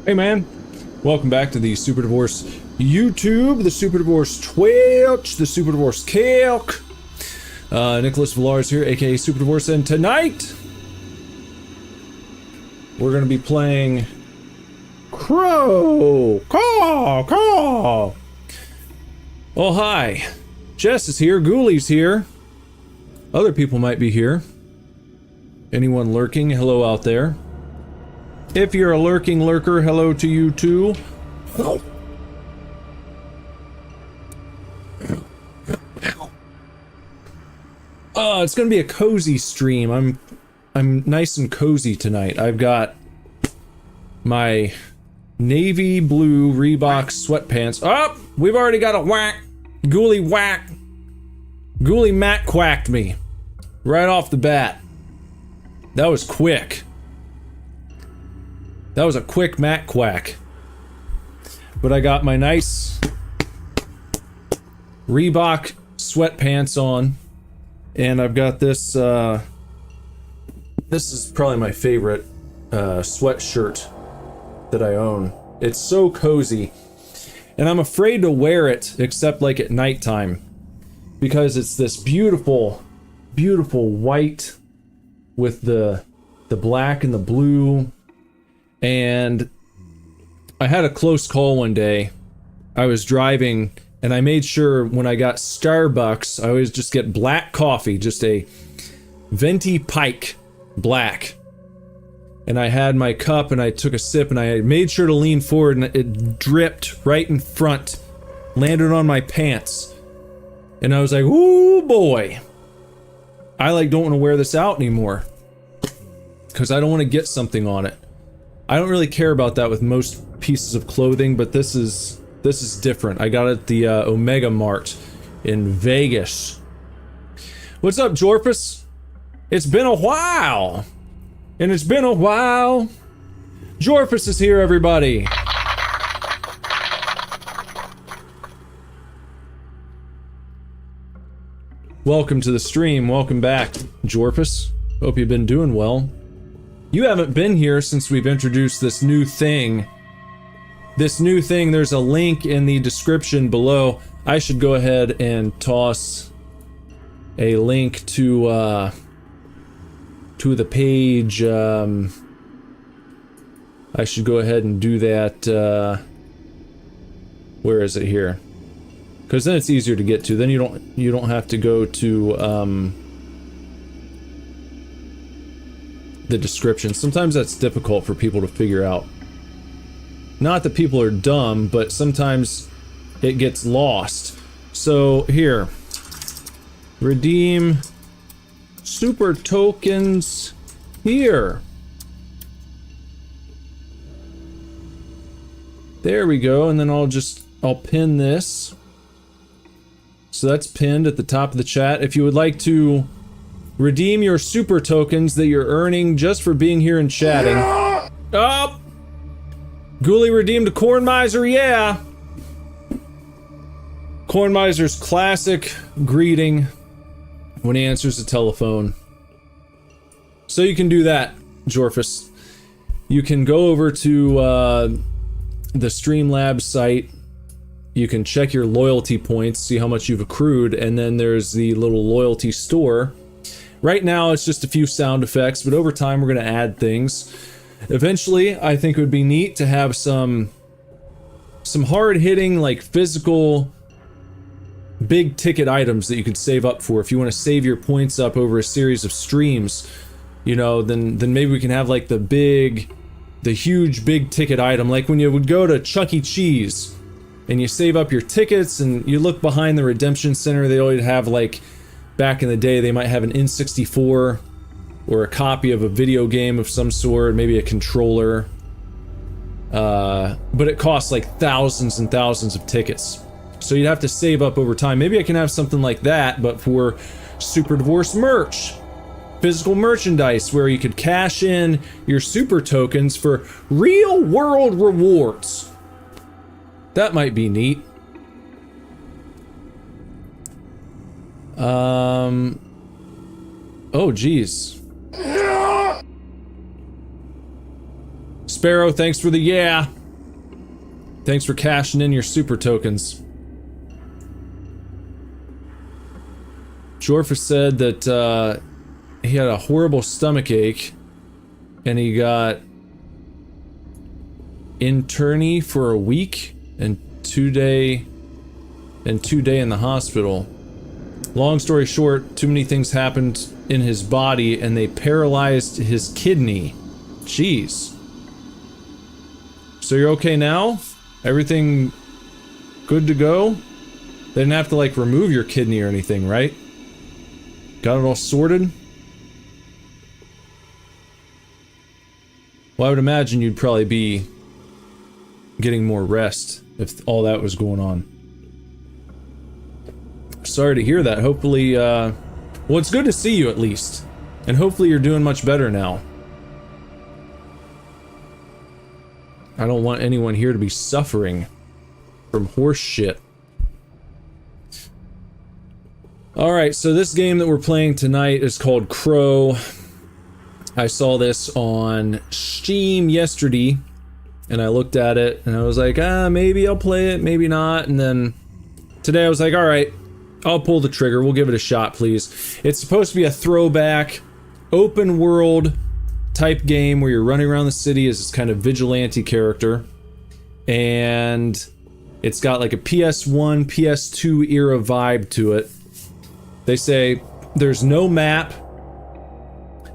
Hey man, welcome back to the Super Divorce YouTube, the Super Divorce Twitch, the Super Divorce Calc. Nicholas Villars here, aka Super Divorce, and tonight we're gonna be playing Caw. Oh hi, Jess is here, Ghoulies here, other people might be here. Anyone lurking, hello out there. If you're a lurking lurker, hello to you too. It's gonna be a cozy stream. I'm nice and cozy tonight. I've got my navy blue Reebok sweatpants. Oh, we've already got a whack. Ghoulie whack. Ghoulie Matt quacked me right off the bat. That was quick. That was a quick Matt quack. But I got my nice Reebok sweatpants on. And I've got this, this is probably my favorite sweatshirt that I own. It's so cozy. And I'm afraid to wear it except like at nighttime. Because it's this beautiful, beautiful white with the black and the blue. And I had a close call one day. I was driving and I made sure when I got Starbucks, I always just get black coffee, just a venti pike black. And I had my cup and I took a sip and I made sure to lean forward and it dripped right in front, landed on my pants. And I was like, ooh boy, I don't want to wear this out anymore because I don't want to get something on it. I don't really care about that with most pieces of clothing, but this is different. I got it at the Omega Mart in Vegas. What's up, Jorpus? It's been a while! And it's been a while! Jorpus is here, everybody! Welcome to the stream, welcome back, Jorpus. Hope you've been doing well. You haven't been here since we've introduced this new thing. There's a link in the description below. I should go ahead and toss a link to the page. I should go ahead and do that. Where is it here? Because then it's easier to get to. Then you don't have to go to the description. Sometimes that's difficult for people to figure out. Not that people are dumb, but sometimes it gets lost. So here, redeem super tokens here. There we go, and then I'll pin this. So that's pinned at the top of the chat. If you would like to redeem your super tokens that you're earning just for being here and chatting. Oh! Ghoulie redeemed a Corn Miser, yeah! Corn Miser's classic greeting when he answers the telephone. So you can do that, Jorfus. You can go over to the Streamlabs site. You can check your loyalty points, see how much you've accrued, and then there's the little loyalty store. Right now it's just a few sound effects, but over time we're going to add things. Eventually, I think it would be neat to have some hard-hitting, like physical, big-ticket items that you could save up for. If you want to save your points up over a series of streams, you know, then maybe we can have like the huge big-ticket item, like when you would go to Chuck E. Cheese and you save up your tickets and you look behind the Redemption Center, they always have like, back in the day, they might have an N64 or a copy of a video game of some sort, maybe a controller. But it costs like thousands and thousands of tickets. So you'd have to save up over time. Maybe I can have something like that, but for Super Divorce merch. Physical merchandise where you could cash in your super tokens for real world rewards. That might be neat. Oh geez. Sparrow, thanks for the yeah. Thanks for cashing in your super tokens. Jorfa said that he had a horrible stomach ache and he got interny for a week and 2 day in the hospital. Long story short, too many things happened in his body and they paralyzed his kidney. Jeez. So you're okay now? Everything good to go? They didn't have to like remove your kidney or anything, right? Got it all sorted? Well, I would imagine you'd probably be getting more rest if all that was going on. Sorry to hear that. Hopefully, well, it's good to see you at least. And hopefully you're doing much better now. I don't want anyone here to be suffering from horse shit. Alright, so this game that we're playing tonight is called Crow. I saw this on Steam yesterday, and I looked at it, and I was like, maybe I'll play it, maybe not, and then today I was like, alright, I'll pull the trigger, we'll give it a shot, please. It's supposed to be a throwback, open world type game where you're running around the city as this kind of vigilante character, and it's got like a PS1, PS2 era vibe to it. They say there's no map,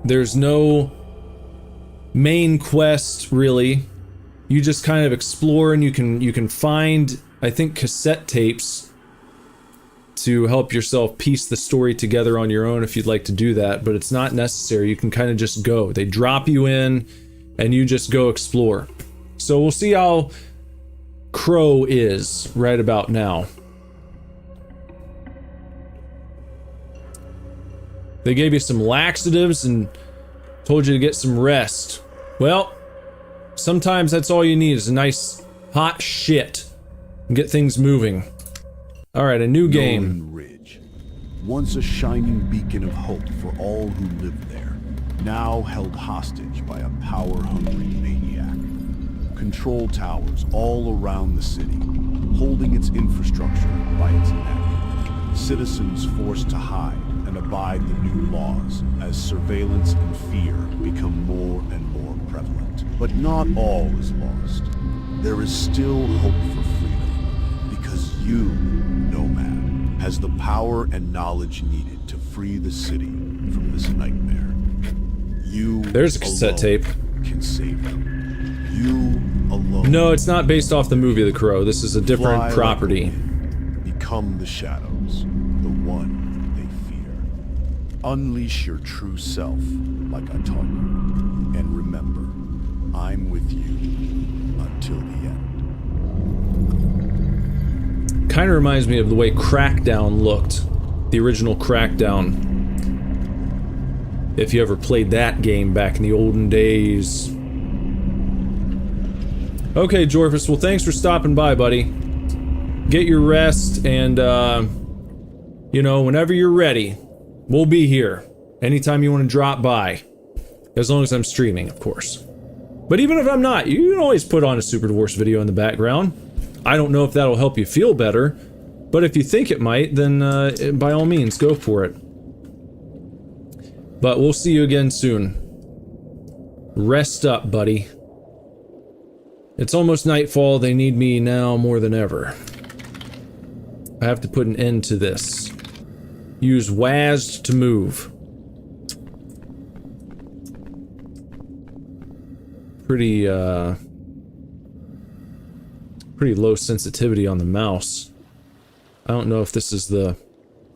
there's no main quest really. You just kind of explore and you can find, I think, cassette tapes to help yourself piece the story together on your own if you'd like to do that, but it's not necessary. You can kind of just go. They drop you in and you just go explore. So we'll see how Crow is right about now. They gave you some laxatives and told you to get some rest. Well, sometimes that's all you need is a nice hot shit and get things moving. Alright, a new game. Nolan Ridge, once a shining beacon of hope for all who lived there, now held hostage by a power-hungry maniac. Control towers all around the city, holding its infrastructure by its neck. Citizens forced to hide and abide the new laws as surveillance and fear become more and more prevalent. But not all is lost. There is still hope for freedom, because you, Nomad, has the power and knowledge needed to free the city from this nightmare. You There's a cassette tape. Can save them. You alone. No, it's not based off the movie The Crow. This is a different Fly property. like a wind. Become the shadows, the one they fear. Unleash your true self, like I taught you. And remember, I'm with you until the end. Kind of reminds me of the way Crackdown looked. The original Crackdown. If you ever played that game back in the olden days. Okay, Jorphus, well thanks for stopping by, buddy. Get your rest, and you know, whenever you're ready, we'll be here. Anytime you want to drop by. As long as I'm streaming, of course. But even if I'm not, you can always put on a Super Divorce video in the background. I don't know if that'll help you feel better, but if you think it might, then by all means, go for it. But we'll see you again soon. Rest up, buddy. It's almost nightfall. They need me now more than ever. I have to put an end to this. Use WASD to move. Pretty low sensitivity on the mouse. I don't know if this is the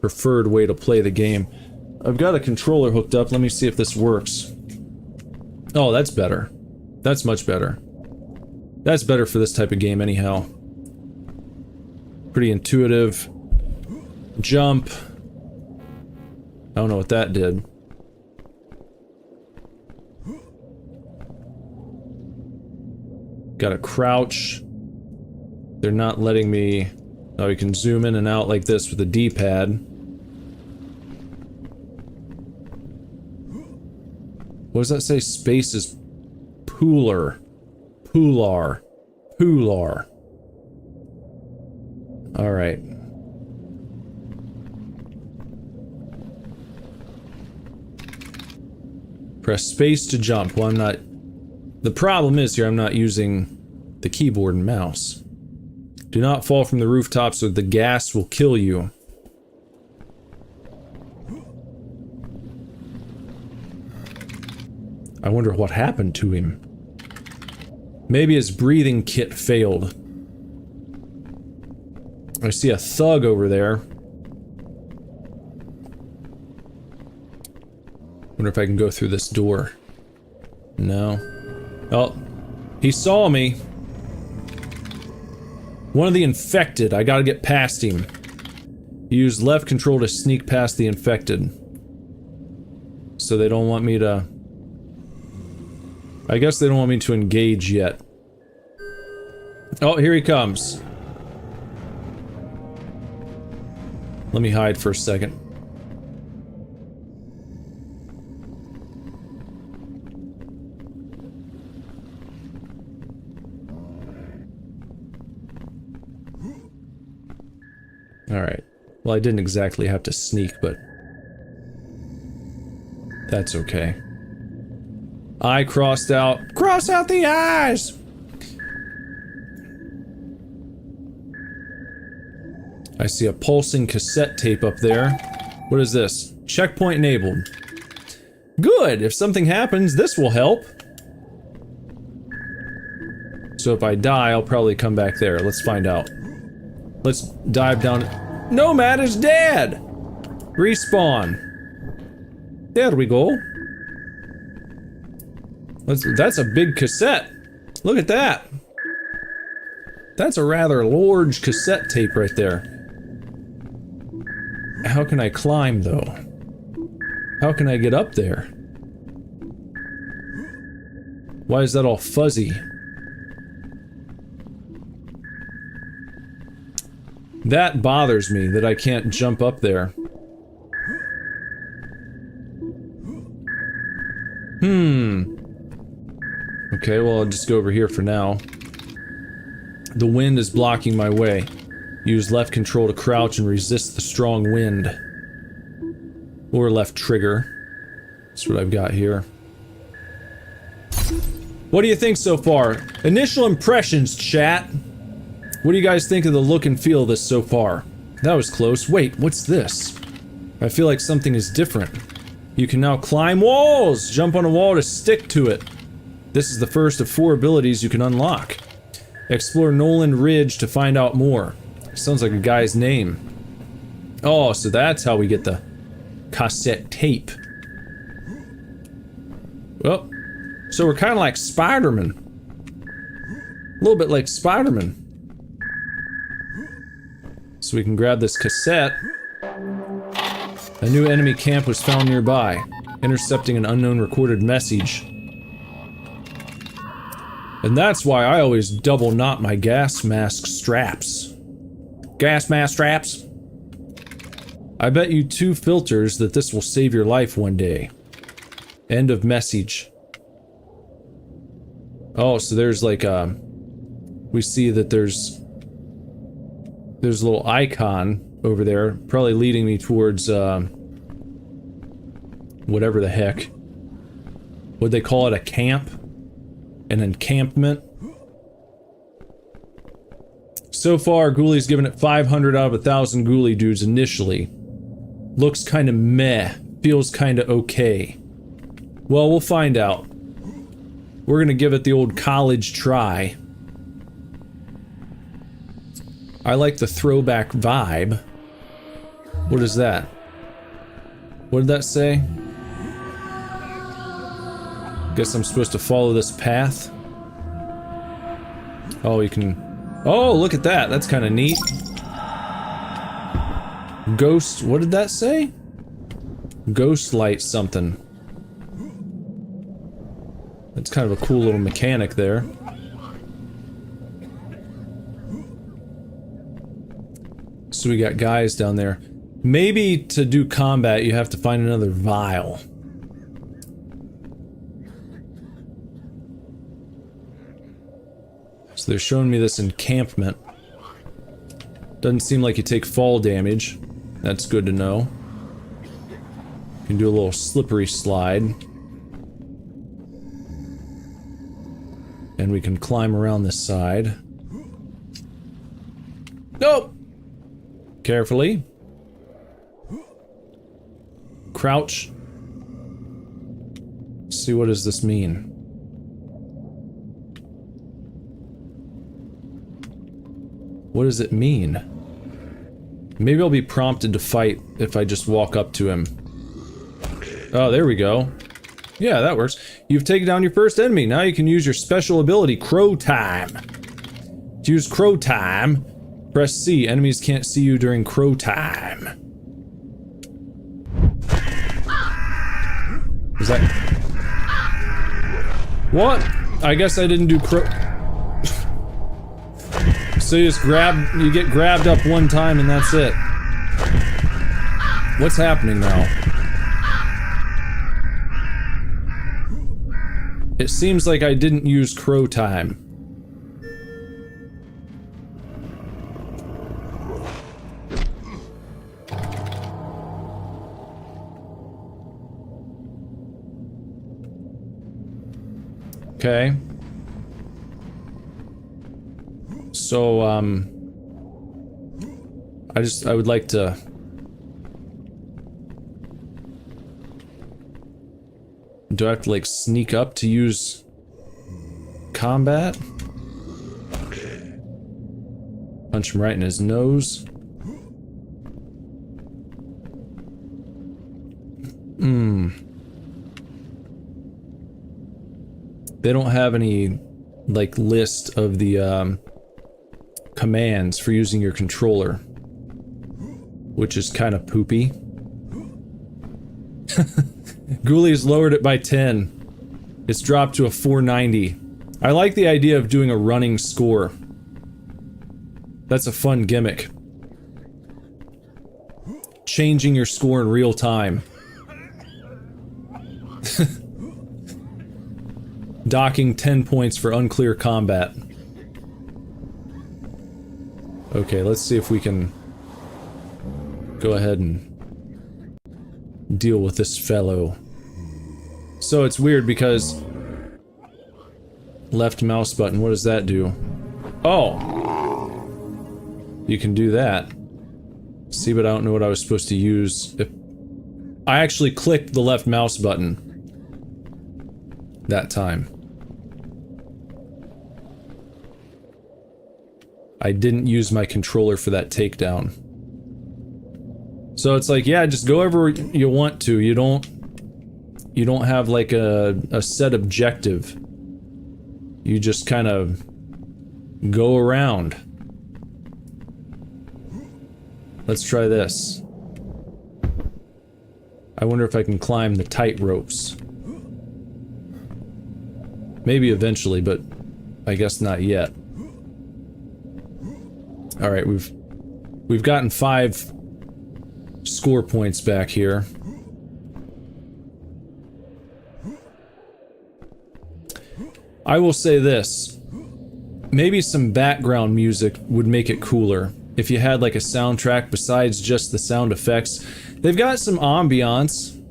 preferred way to play the game. I've got a controller hooked up. Let me see if this works. Oh, that's better. That's much better. That's better for this type of game anyhow. Pretty intuitive. Jump. I don't know what that did. Gotta crouch. They're not letting me... Oh, you can zoom in and out like this with the D-pad. What does that say? Space is poolar. Poolar. Poolar. Alright. Press space to jump. Well, I'm not... The problem is here, I'm not using the keyboard and mouse. Do not fall from the rooftops or the gas will kill you. I wonder what happened to him. Maybe his breathing kit failed. I see a thug over there. Wonder if I can go through this door. No. Oh, he saw me. One of the infected. I gotta get past him. Use left control to sneak past the infected. So they don't want me to... I guess they don't want me to engage yet. Oh, here he comes. Let me hide for a second. Alright. Well, I didn't exactly have to sneak, but... that's okay. I crossed out. Cross out the eyes! I see a pulsing cassette tape up there. What is this? Checkpoint enabled. Good! If something happens, this will help. So if I die, I'll probably come back there. Let's find out. Let's dive down. Nomad is dead! Respawn. There we go. That's a big cassette. Look at that. That's a rather large cassette tape right there. How can I climb, though? How can I get up there? Why is that all fuzzy? That bothers me, that I can't jump up there. Okay, well, I'll just go over here for now. The wind is blocking my way. Use left control to crouch and resist the strong wind. Or left trigger. That's what I've got here. What do you think so far? Initial impressions, chat. What do you guys think of the look and feel of this so far? That was close. Wait, what's this? I feel like something is different. You can now climb walls! Jump on a wall to stick to it. This is the first of 4 abilities you can unlock. Explore Nolan Ridge to find out more. Sounds like a guy's name. Oh, so that's how we get the cassette tape. Well, so we're kind of like Spider-Man. A little bit like Spider-Man. So we can grab this cassette. A new enemy camp was found nearby, intercepting an unknown recorded message. And that's why I always double knot my gas mask straps. Gas mask straps? I bet you 2 filters that this will save your life one day. End of message. Oh, so there's like we see that there's a little icon over there, probably leading me towards whatever the heck. Would they call it a camp? An encampment? So far, Ghouli's given it 500 out of 1,000 Ghoulie dudes initially. Looks kinda meh. Feels kinda okay. Well, we'll find out. We're gonna give it the old college try. I like the throwback vibe. What is that? What did that say? Guess I'm supposed to follow this path. Oh, you can... Oh, look at that. That's kind of neat. Ghost... What did that say? Ghost light something. That's kind of a cool little mechanic there. So we got guys down there. Maybe to do combat you have to find another vial. So they're showing me this encampment. Doesn't seem like you take fall damage. That's good to know. You can do a little slippery slide. And we can climb around this side. Nope! Carefully. Crouch. See, what does this mean? What does it mean? Maybe I'll be prompted to fight if I just walk up to him. Oh, there we go. Yeah, that works. You've taken down your first enemy. Now you can use your special ability, Crow Time. To use Crow Time, press C. Enemies can't see you during Crow Time. Is that... What? I guess I didn't do Crow... So you just you get grabbed up one time and that's it. What's happening now? It seems like I didn't use Crow Time. Okay. So, I would like to... Do I have to, like, sneak up to use combat? Punch him right in his nose. They don't have any, like, list of the, commands for using your controller. Which is kind of poopy. Ghoulies lowered it by 10. It's dropped to a 490. I like the idea of doing a running score. That's a fun gimmick. Changing your score in real time. Docking 10 points for unclear combat. Okay, let's see if we can go ahead and deal with this fellow. So it's weird because left mouse button, what does that do? Oh! You can do that. See, but I don't know what I was supposed to use. If I actually clicked the left mouse button that time. I didn't use my controller for that takedown. So it's like, yeah, just go wherever you want to. You don't have like a set objective. You just kind of go around. Let's try this. I wonder if I can climb the tight ropes. Maybe eventually, but I guess not yet. All right, we've gotten 5 score points back here. I will say this. Maybe some background music would make it cooler. If you had like a soundtrack besides just the sound effects. They've got some ambiance.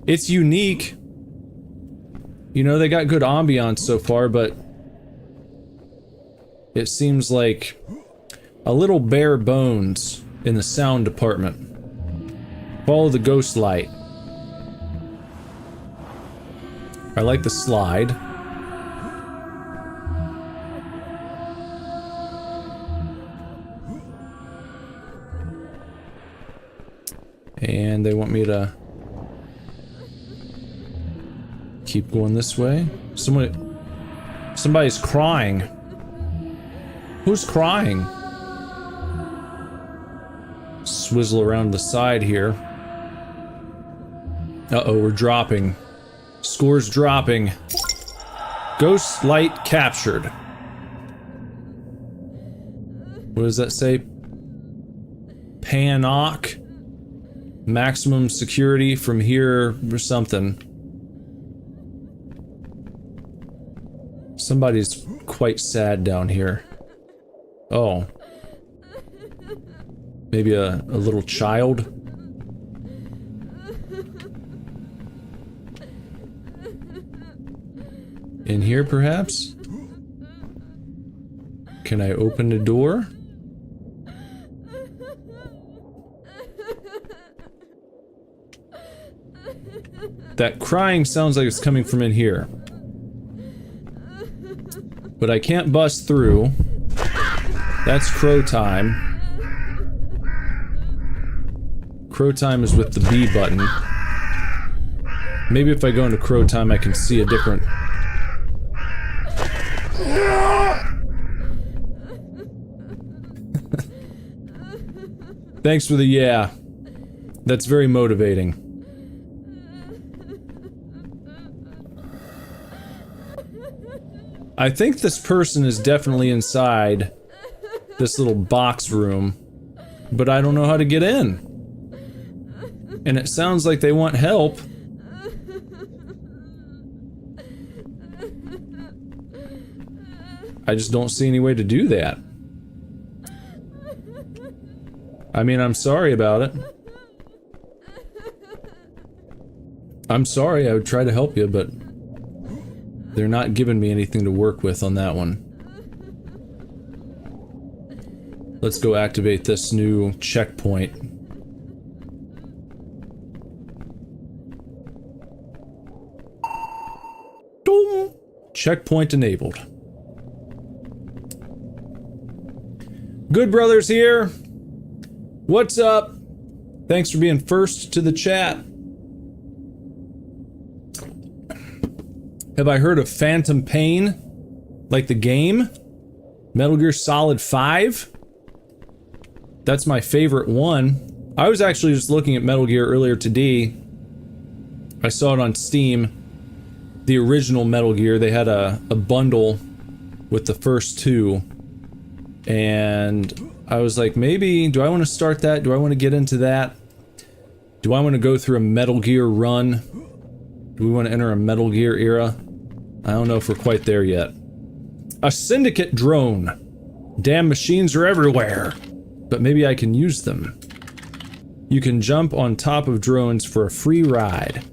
It's unique. You know, they got good ambiance so far, but it seems like a little bare bones in the sound department. Follow the ghost light. I like the slide. And they want me to keep going this way. Somebody's crying. Who's crying? Swizzle around the side here. Uh-oh, we're dropping. Score's dropping. Ghost light captured. What does that say? Panoc. Maximum security from here or something. Somebody's quite sad down here. Oh. Maybe a little child. In here, perhaps? Can I open the door? That crying sounds like it's coming from in here. But I can't bust through. That's crow time. Crow time is with the B button. Maybe if I go into crow time I can see a different... Thanks for the yeah. That's very motivating. I think this person is definitely inside this little box room, but I don't know how to get in. And it sounds like they want help. I just don't see any way to do that. I mean, I'm sorry about it. I'm sorry, I would try to help you, but they're not giving me anything to work with on that one. Let's go activate this new checkpoint. Dong! Checkpoint enabled. Good Brothers here. What's up? Thanks for being first to the chat. Have I heard of Phantom Pain? Like the game? Metal Gear Solid 5? That's my favorite one. I was actually just looking at Metal Gear earlier today. I saw it on Steam. The original Metal Gear, they had a bundle with the first two. And I was like, maybe, do I want to start that? Do I want to get into that? Do I want to go through a Metal Gear run? Do we want to enter a Metal Gear era? I don't know if we're quite there yet. A Syndicate drone. Damn machines are everywhere. But maybe I can use them. You can jump on top of drones for a free ride.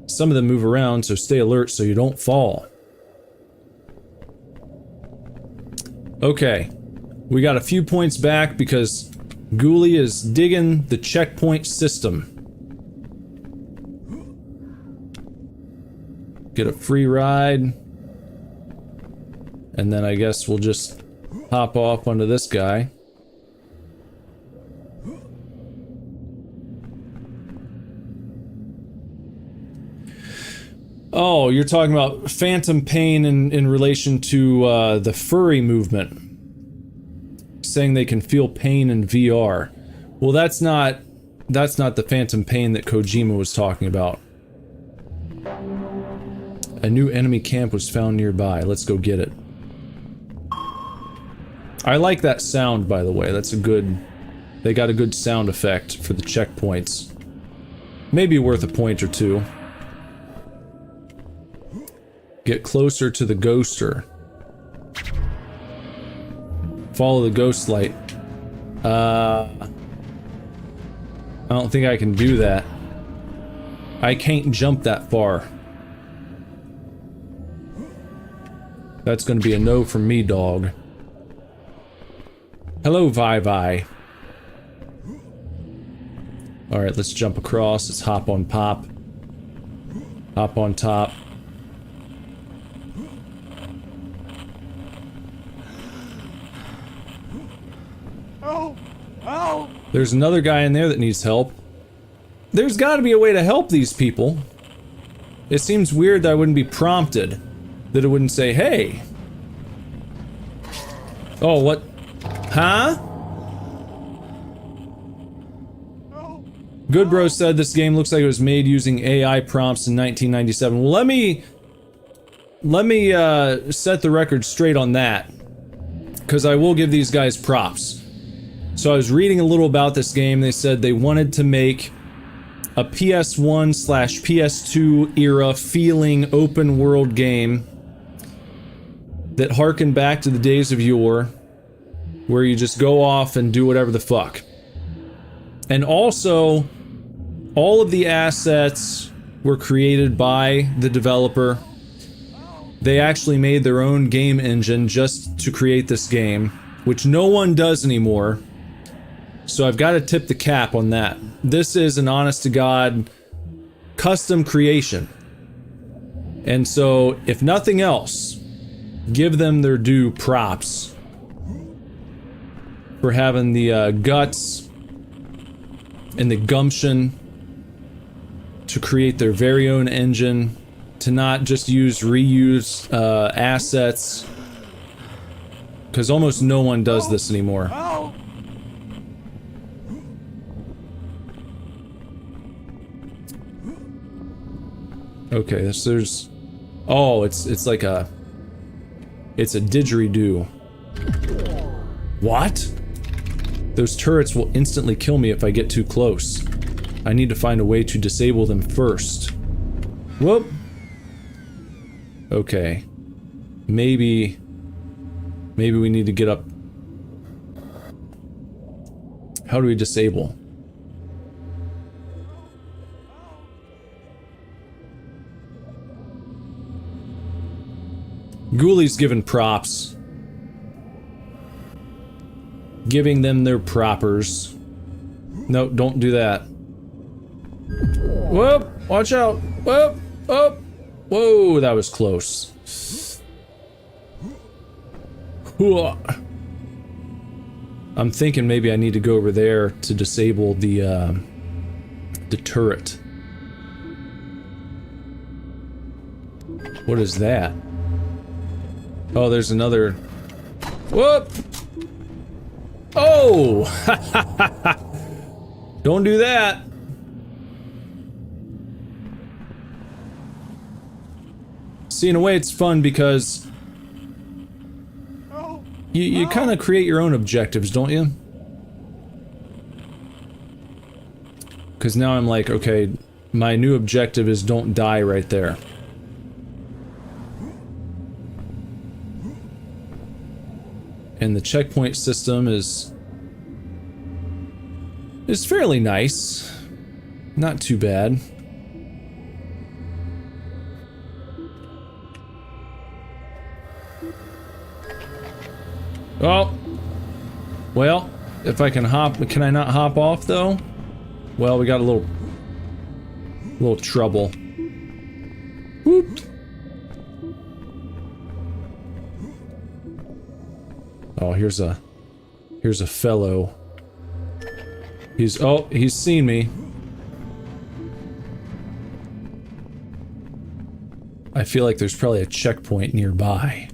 Some of them move around, so stay alert so you don't fall. Okay. We got a few points back because Ghoulie is digging the checkpoint system. Get a free ride. And then I guess we'll just hop off onto this guy. Oh, you're talking about Phantom Pain in relation to the furry movement. Saying they can feel pain in VR. Well, that's not the Phantom Pain that Kojima was talking about. A new enemy camp was found nearby. Let's go get it. I like that sound, by the way. That's a good... They got a good sound effect for the checkpoints. Maybe worth a point or two. Get closer to the ghoster. Follow the ghost light. I don't think I can do that. I can't jump that far. That's gonna be a no from me, dog. Hello, Vi. Alright, let's jump across. Let's hop on pop. Hop on top. There's another guy in there that needs help. There's gotta be a way to help these people. It seems weird that I wouldn't be prompted. That it wouldn't say, hey. Oh, what? Huh? Good Bro said this game looks like it was made using AI prompts in 1997. Well, let me set the record straight on that. Because I will give these guys props. So I was reading a little about this game. They said they wanted to make a PS1/PS2 era feeling open world game that harkened back to the days of yore, where you just go off and do whatever the fuck. And also, all of the assets were created by the developer. They actually made their own game engine just to create this game, which no one does anymore. So I've got to tip the cap on that. This is an honest-to-God custom creation. And so, if nothing else, give them their due props for having the guts and the gumption to create their very own engine, to not just reuse assets, because almost no one does this anymore. Okay, so there's... Oh, it's like a... It's a didgeridoo. What? Those turrets will instantly kill me if I get too close. I need to find a way to disable them first. Whoop! Okay. Maybe we need to get up... How do we disable? Ghoulies given props. Giving them their propers. No, don't do that. Whoop! Watch out! Whoop! Up! Whoa, that was close. I'm thinking maybe I need to go over there to disable the turret. What is that? Oh, there's another... Whoop! Oh! Don't do that! See, in a way it's fun because... You kind of create your own objectives, don't you? Because now I'm like, okay, my new objective is don't die right there. And the checkpoint system is fairly nice. Not too bad. Oh. Well, if I can hop, can I not hop off though? Well, we got a little trouble. Whoop. Oh, here's a fellow. He's seen me. I feel like there's probably a checkpoint nearby.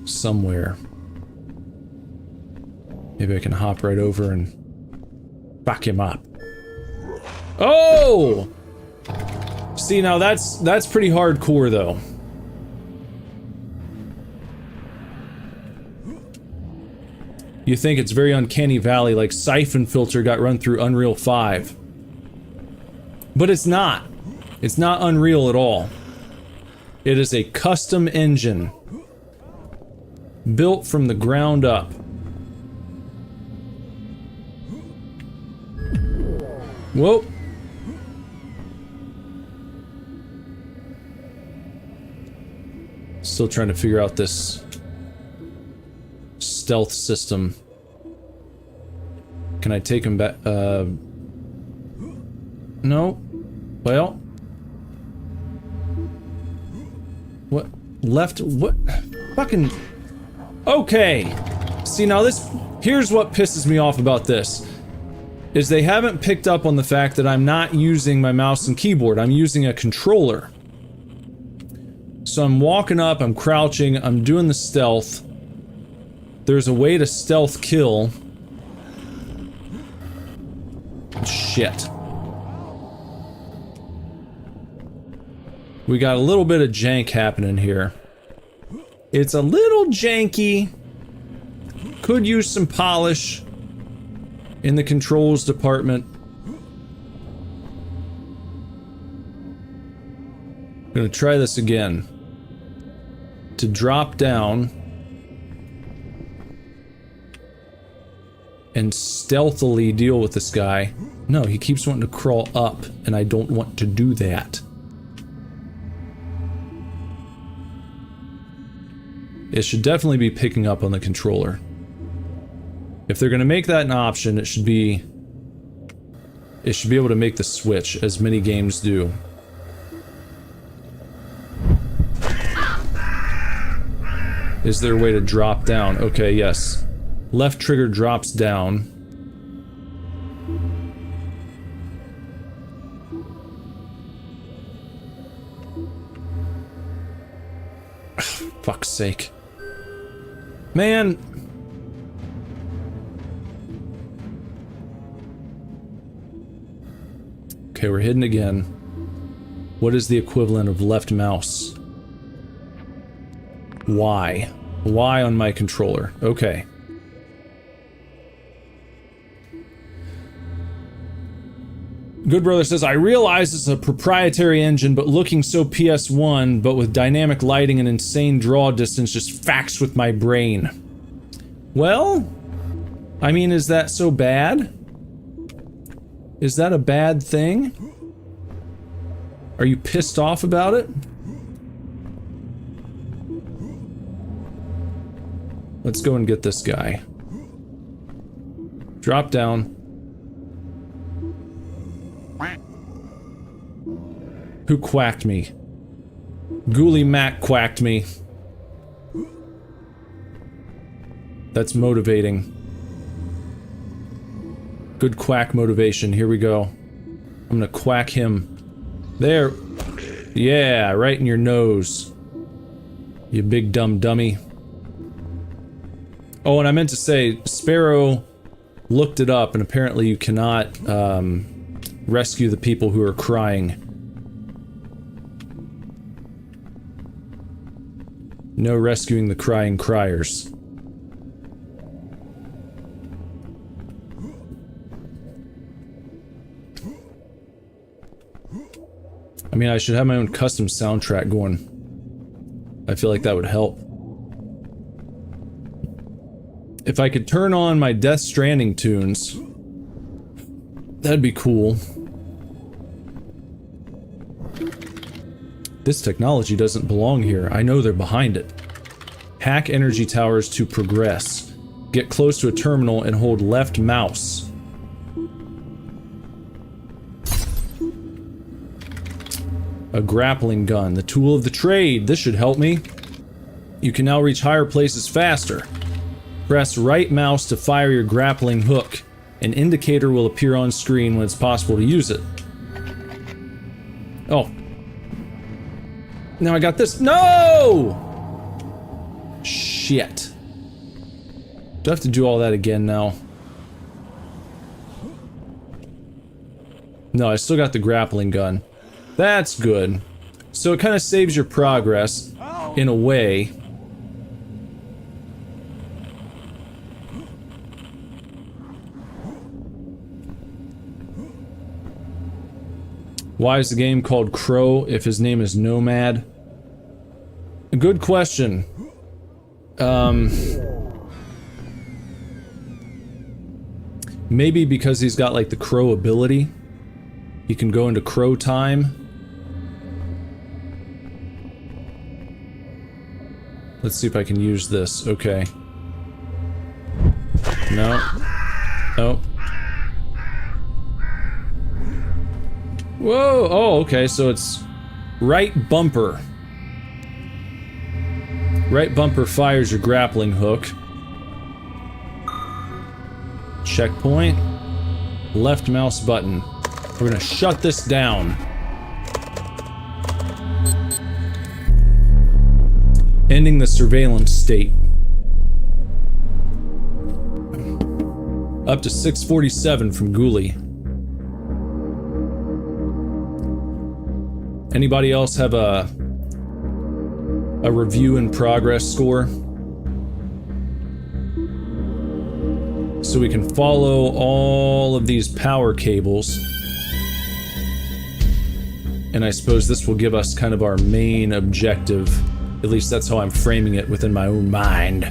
Somewhere. Maybe I can hop right over and back him up. Oh! See, now that's pretty hardcore though. You think it's very Uncanny Valley, like Siphon Filter got run through Unreal 5. But it's not. It's not Unreal at all. It is a custom engine. Built from the ground up. Whoa. Still trying to figure out this stealth system. Can I take him back? No. Well. What? Left? What? Fucking... Okay. See, now here's what pisses me off about this. Is they haven't picked up on the fact that I'm not using my mouse and keyboard. I'm using a controller. So I'm walking up, I'm crouching, I'm doing the stealth. There's a way to stealth kill. Shit. We got a little bit of jank happening here. It's a little janky. Could use some polish in the controls department. I'm gonna try this again. To drop down. and stealthily deal with this guy. No, he keeps wanting to crawl up, and I don't want to do that. It should definitely be picking up on the controller. If they're gonna make that an option, it should be able to make the switch, as many games do. Is there a way to drop down? Okay, yes. Left trigger drops down. Fuck's sake. Man! Okay, we're hidden again. What is the equivalent of left mouse? Y. Y on my controller. Okay. Good Brother says, I realize it's a proprietary engine, but looking so PS1, but with dynamic lighting and insane draw distance just facts with my brain. Well, I mean, is that so bad? Is that a bad thing? Are you pissed off about it? Let's go and get this guy. Drop down. Who quacked me? Ghoulie Mac quacked me. That's motivating. Good quack motivation. Here we go. I'm gonna quack him. There. Yeah, right in your nose. You big dumb dummy. Oh, and I meant to say, Sparrow looked it up, and apparently you cannot rescue the people who are crying. No rescuing the crying criers. I mean, I should have my own custom soundtrack going. I feel like that would help. If I could turn on my Death Stranding tunes, that'd be cool. This technology doesn't belong here. I know they're behind it. Hack energy towers to progress. Get close to a terminal and hold left mouse. A grappling gun, the tool of the trade. This should help me. You can now reach higher places faster. Press right mouse to fire your grappling hook. An indicator will appear on screen when it's possible to use it. Oh. Now I got this. No! Shit. Do I have to do all that again now? No, I still got the grappling gun. That's good. So it kind of saves your progress, in a way. Why is the game called Crow if his name is Nomad? A good question. Maybe because he's got like the crow ability. He can go into crow time. Let's see if I can use this. Okay. No. Oh. Whoa! Oh, okay, so it's right bumper. Right bumper fires your grappling hook. Checkpoint. Left mouse button. We're gonna shut this down. Ending the surveillance state. Up to 647 from Ghoulie. Anybody else have a review in progress score? So we can follow all of these power cables. And I suppose this will give us kind of our main objective. At least that's how I'm framing it within my own mind.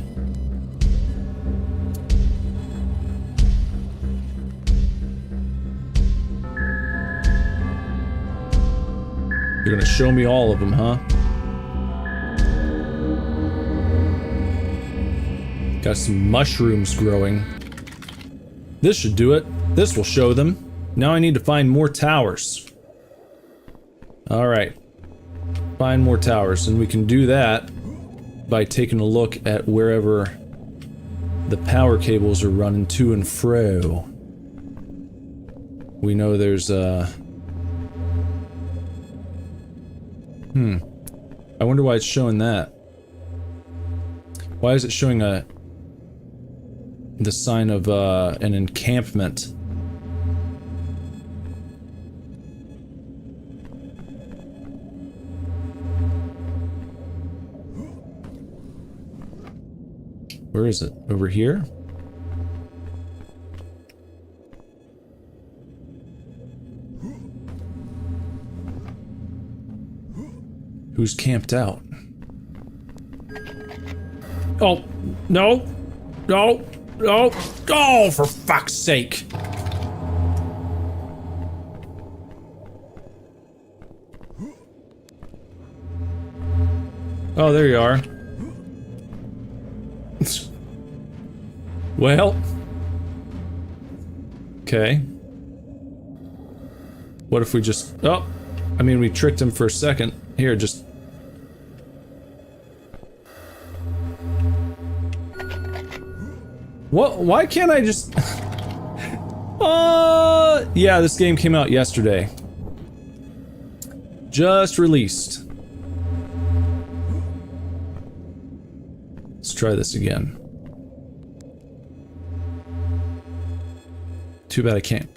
You're gonna show me all of them, huh? Got some mushrooms growing. This should do it. This will show them. Now I need to find more towers. Alright. Find more towers, and we can do that by taking a look at wherever the power cables are running to and fro. We know there's I wonder why it's showing that. Why is it showing the sign of an encampment? Where is it? Over here? Who's camped out? Oh, no! No! No! Oh, for fuck's sake! Oh, there you are. Well. Okay. What if we just... Oh! I mean, we tricked him for a second. Here, just... What? Why can't I just... Yeah, this game came out yesterday. Just released. Let's try this again. Too bad I can't.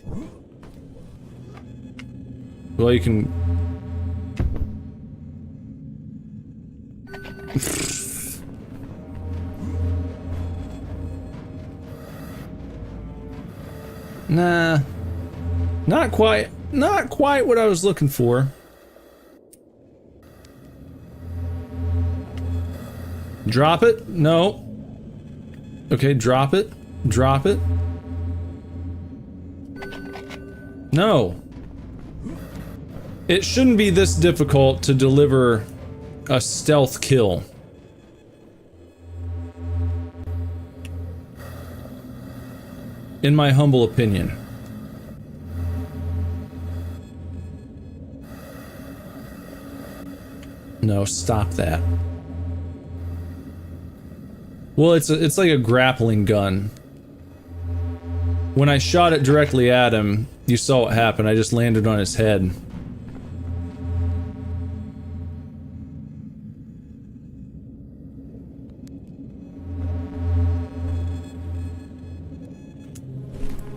Well, you can... Nah. Not quite what I was looking for. Drop it? No. Okay, drop it. Drop it. No. It shouldn't be this difficult to deliver a stealth kill. In my humble opinion. No, stop that. Well, it's like a grappling gun. When I shot it directly at him, you saw what happened. I just landed on his head.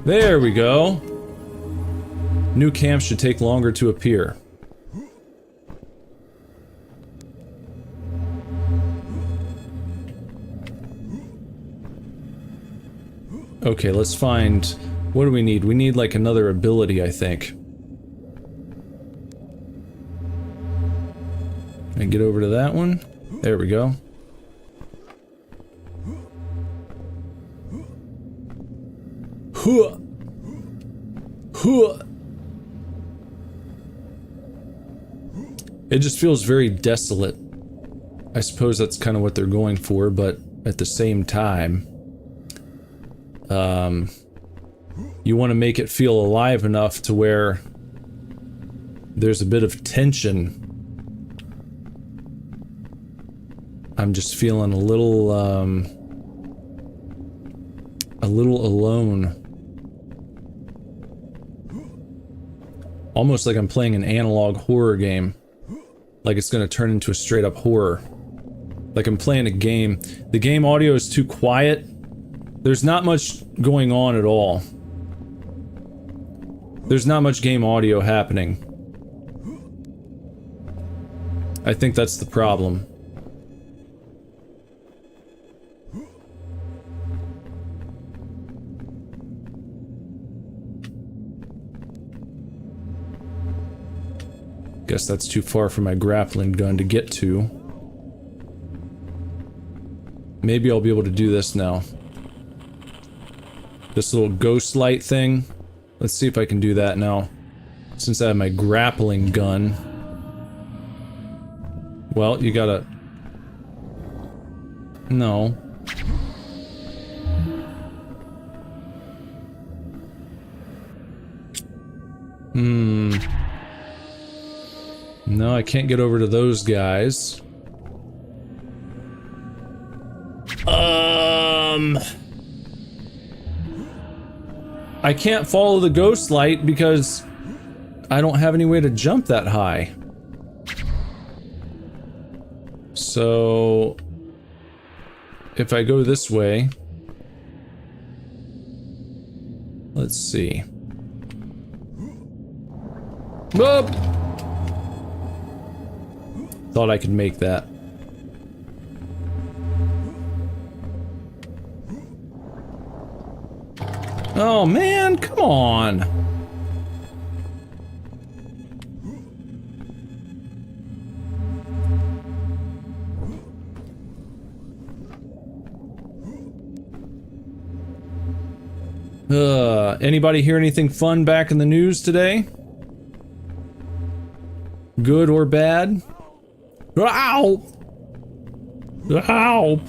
There we go. New camps should take longer to appear. Okay, let's find... What do we need? We need like another ability, I think. Can I get over to that one? There we go. Huh. Huh. It just feels very desolate. I suppose that's kind of what they're going for, but at the same time... you want to make it feel alive enough to where there's a bit of tension. I'm just feeling a little alone. Almost like I'm playing an analog horror game. Like it's gonna turn into a straight up horror. Like I'm playing a game. The game audio is too quiet. There's not much going on at all. There's not much game audio happening. I think that's the problem. Guess that's too far for my grappling gun to get to. Maybe I'll be able to do this now. This little ghost light thing. Let's see if I can do that now. Since I have my grappling gun. Well, you gotta... No. No, I can't get over to those guys. I can't follow the ghost light because I don't have any way to jump that high. So if I go this way, let's see. Boop! Thought I could make that. Oh man, come on! Anybody hear anything fun back in the news today? Good or bad? Ow! Ow!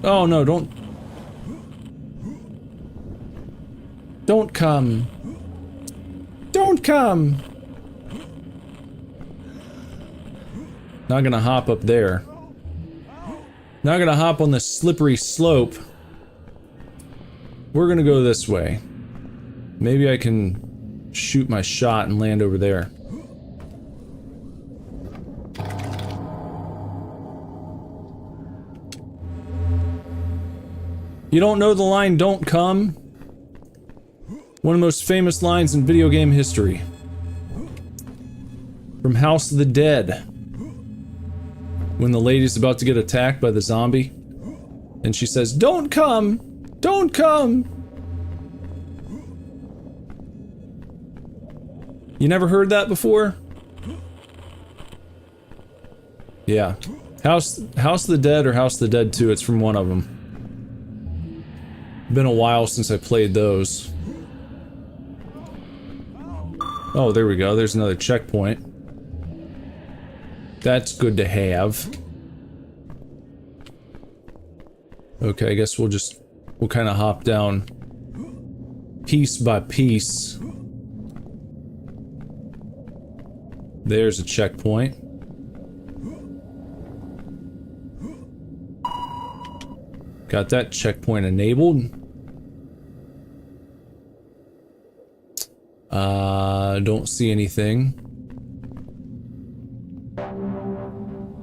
Oh no, don't come. Don't come! Not gonna hop up there. Not gonna hop on the slippery slope. We're gonna go this way. Maybe I can shoot my shot and land over there. You don't know the line "Don't come"? One of the most famous lines in video game history. From House of the Dead. When the lady's about to get attacked by the zombie. And she says, "Don't come! Don't come!" You never heard that before? Yeah. House of the Dead or House of the Dead 2, it's from one of them. Been a while since I played those. Oh, there we go. There's another checkpoint. That's good to have. Okay, I guess we'll kind of hop down piece by piece. There's a checkpoint. Got that checkpoint enabled. Don't see anything.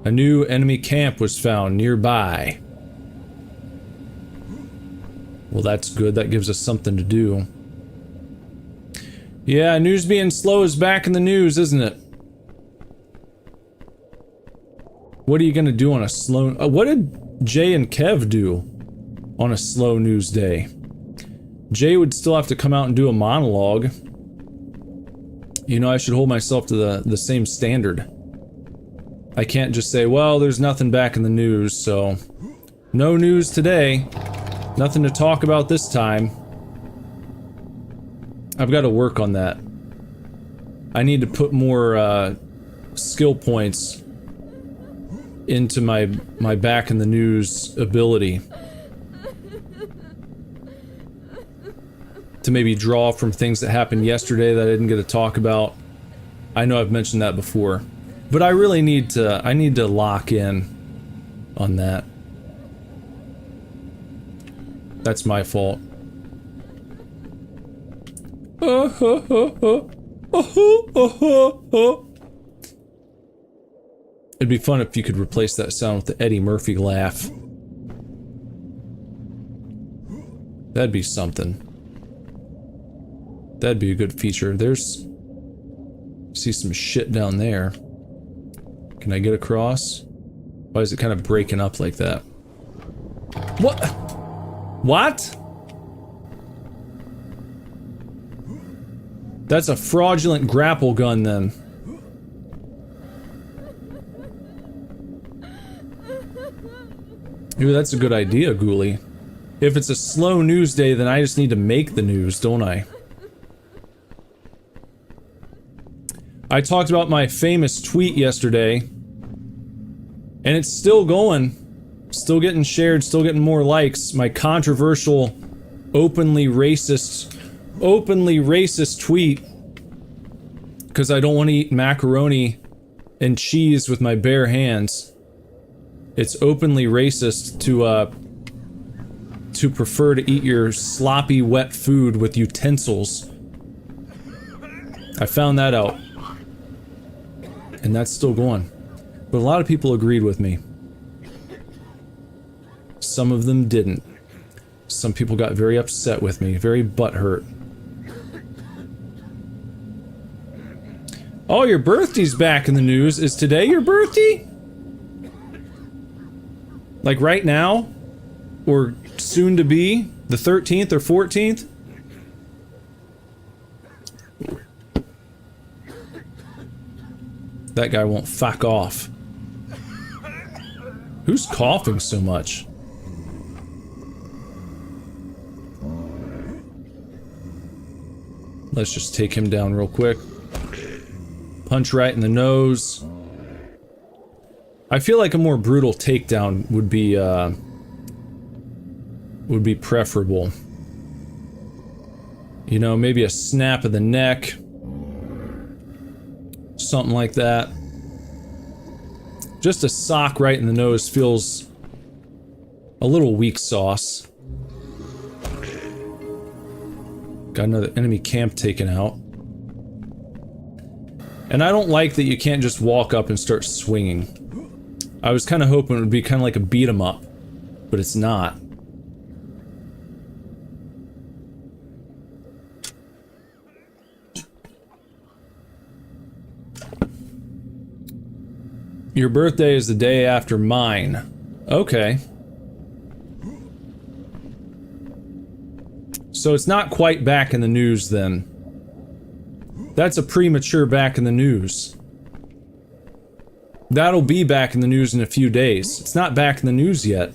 A new enemy camp was found nearby. Well, that's good. That gives us something to do. Yeah, news being slow is back in the news, isn't it? What are you gonna do on a slow... what did Jay and Kev do on a slow news day? Jay would still have to come out and do a monologue. You know, I should hold myself to the same standard. I can't just say, well, there's nothing back in the news, so... No news today. Nothing to talk about this time. I've got to work on that. I need to put more, skill points into my back in the news ability. To maybe draw from things that happened yesterday that I didn't get to talk about. I know I've mentioned that before. But I really need to lock in on that. That's my fault. It'd be fun if you could replace that sound with the Eddie Murphy laugh. That'd be something. That'd be a good feature. There's... see some shit down there. Can I get across? Why is it kind of breaking up like that? What? What? That's a fraudulent grapple gun then. Ooh, that's a good idea, Ghoulie. If it's a slow news day, then I just need to make the news, don't I? I talked about my famous tweet yesterday And it's still going. Still getting shared, still getting more likes. My controversial, openly racist tweet. Because I don't want to eat macaroni and cheese with my bare hands. It's openly racist to prefer to eat your sloppy, wet food with utensils. I found that out. And that's still going. But a lot of people agreed with me. Some of them didn't. Some people got very upset with me, very butthurt. Oh, your birthday's back in the news. Is today your birthday? Like right now? Or soon to be? The 13th or 14th? That guy won't fuck off. Who's coughing so much? Let's just take him down real quick. Punch right in the nose. I feel like a more brutal takedown would be preferable. You know, maybe a snap of the neck. Something like that. Just a sock right in the nose feels a little weak sauce. Got another enemy camp taken out. And I don't like that you can't just walk up and start swinging. I was kind of hoping it would be kind of like a beat 'em up, but it's not. Your birthday is the day after mine. Okay. So it's not quite back in the news then. That's a premature back in the news. That'll be back in the news in a few days. It's not back in the news yet.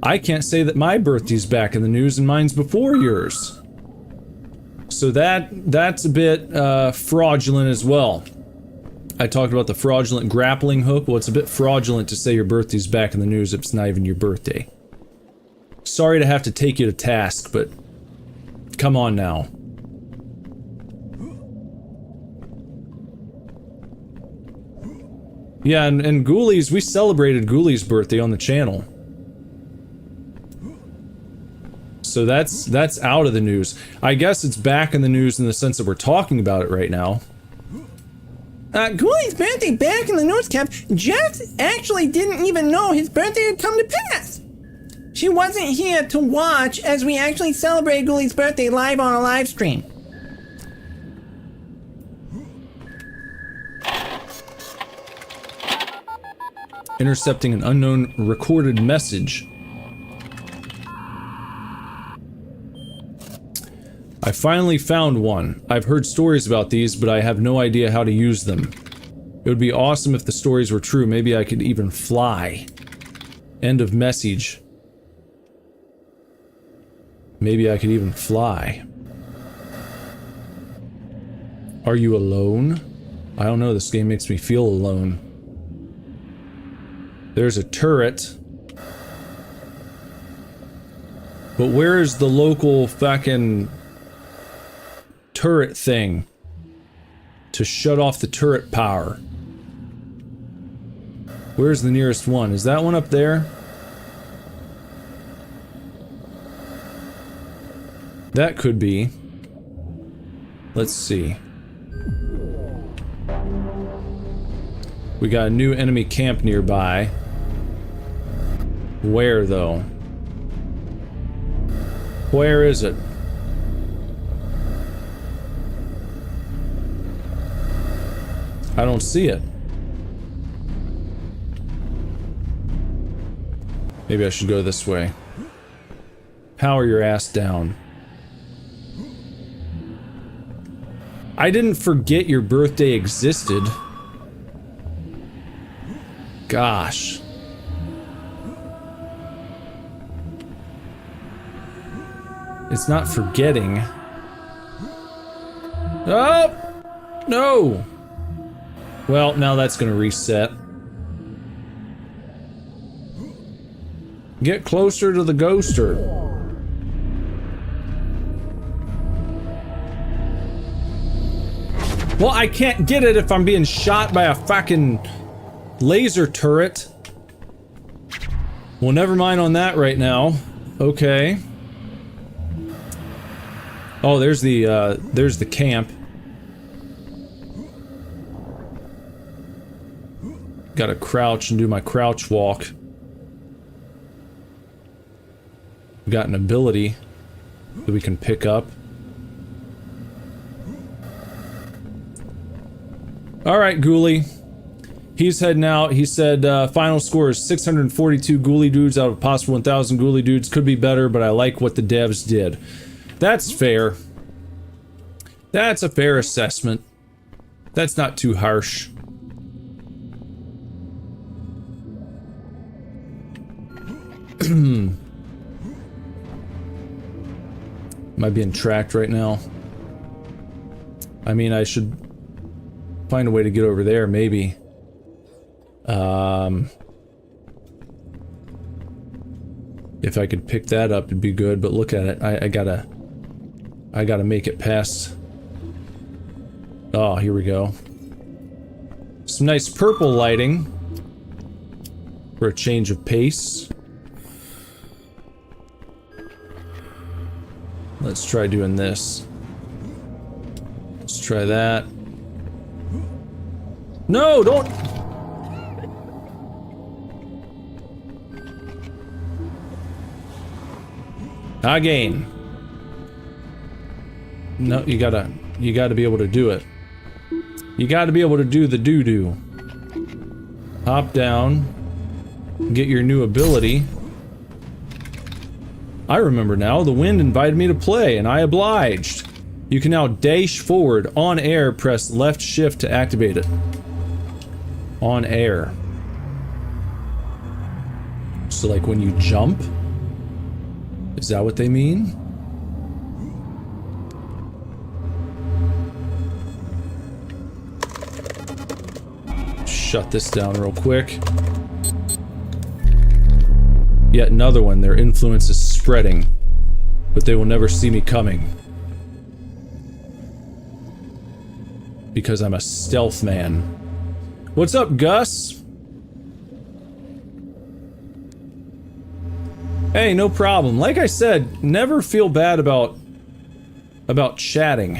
I can't say that my birthday's back in the news and mine's before yours. So that's a bit fraudulent as well. I talked about the fraudulent grappling hook. Well, it's a bit fraudulent to say your birthday's back in the news if it's not even your birthday. Sorry to have to take you to task, but come on now. Yeah, and Ghoulies, we celebrated Ghoulies' birthday on the channel. So that's out of the news. I guess it's back in the news in the sense that we're talking about it right now. Ghoulies' birthday back in the news, Kev. Jeff actually didn't even know his birthday had come to pass. She wasn't here to watch as we actually celebrated Ghoulies' birthday live on a live stream. Intercepting an unknown recorded message. I finally found one. I've heard stories about these, but I have no idea how to use them. It would be awesome if the stories were true. Maybe I could even fly. End of message. Maybe I could even fly. Are you alone? I don't know, this game makes me feel alone. There's a turret. But where's the local fucking turret thing to shut off the turret power? Where's the nearest one? Is that one up there? That could be. Let's see. We got a new enemy camp nearby. Where though? Where is it? I don't see it. Maybe I should go this way. Power your ass down. I didn't forget your birthday existed. Gosh. It's not forgetting. Oh! No! Well, now that's gonna reset. Get closer to the ghoster. Well, I can't get it if I'm being shot by a fucking laser turret. Well, never mind on that right now. Okay. Oh, there's the camp. Gotta crouch and do my crouch walk. We got an ability that we can pick up. Alright, Ghoulie. He's heading out. He said, final score is 642 Ghoulie dudes out of a possible 1,000 Ghoulie dudes. Could be better, but I like what the devs did. That's fair. That's a fair assessment. That's not too harsh. Am I being tracked right now? I mean, I should find a way to get over there, maybe. If I could pick that up, it'd be good, but look at it. I gotta make it past. Oh, here we go. Some nice purple lighting for a change of pace. Let's try doing this. Let's try that. No, don't! Again. No, you gotta be able to do it. You gotta be able to do the doo-doo. Hop down. Get your new ability. I remember now, the wind invited me to play, and I obliged. You can now dash forward. On air, press left shift to activate it. On air. So like when you jump? Is that what they mean? Shut this down real quick. Yet another one, their influence is spreading, but they will never see me coming. Because I'm a stealth man. What's up, Gus? Hey, no problem. Like I said, never feel bad about chatting.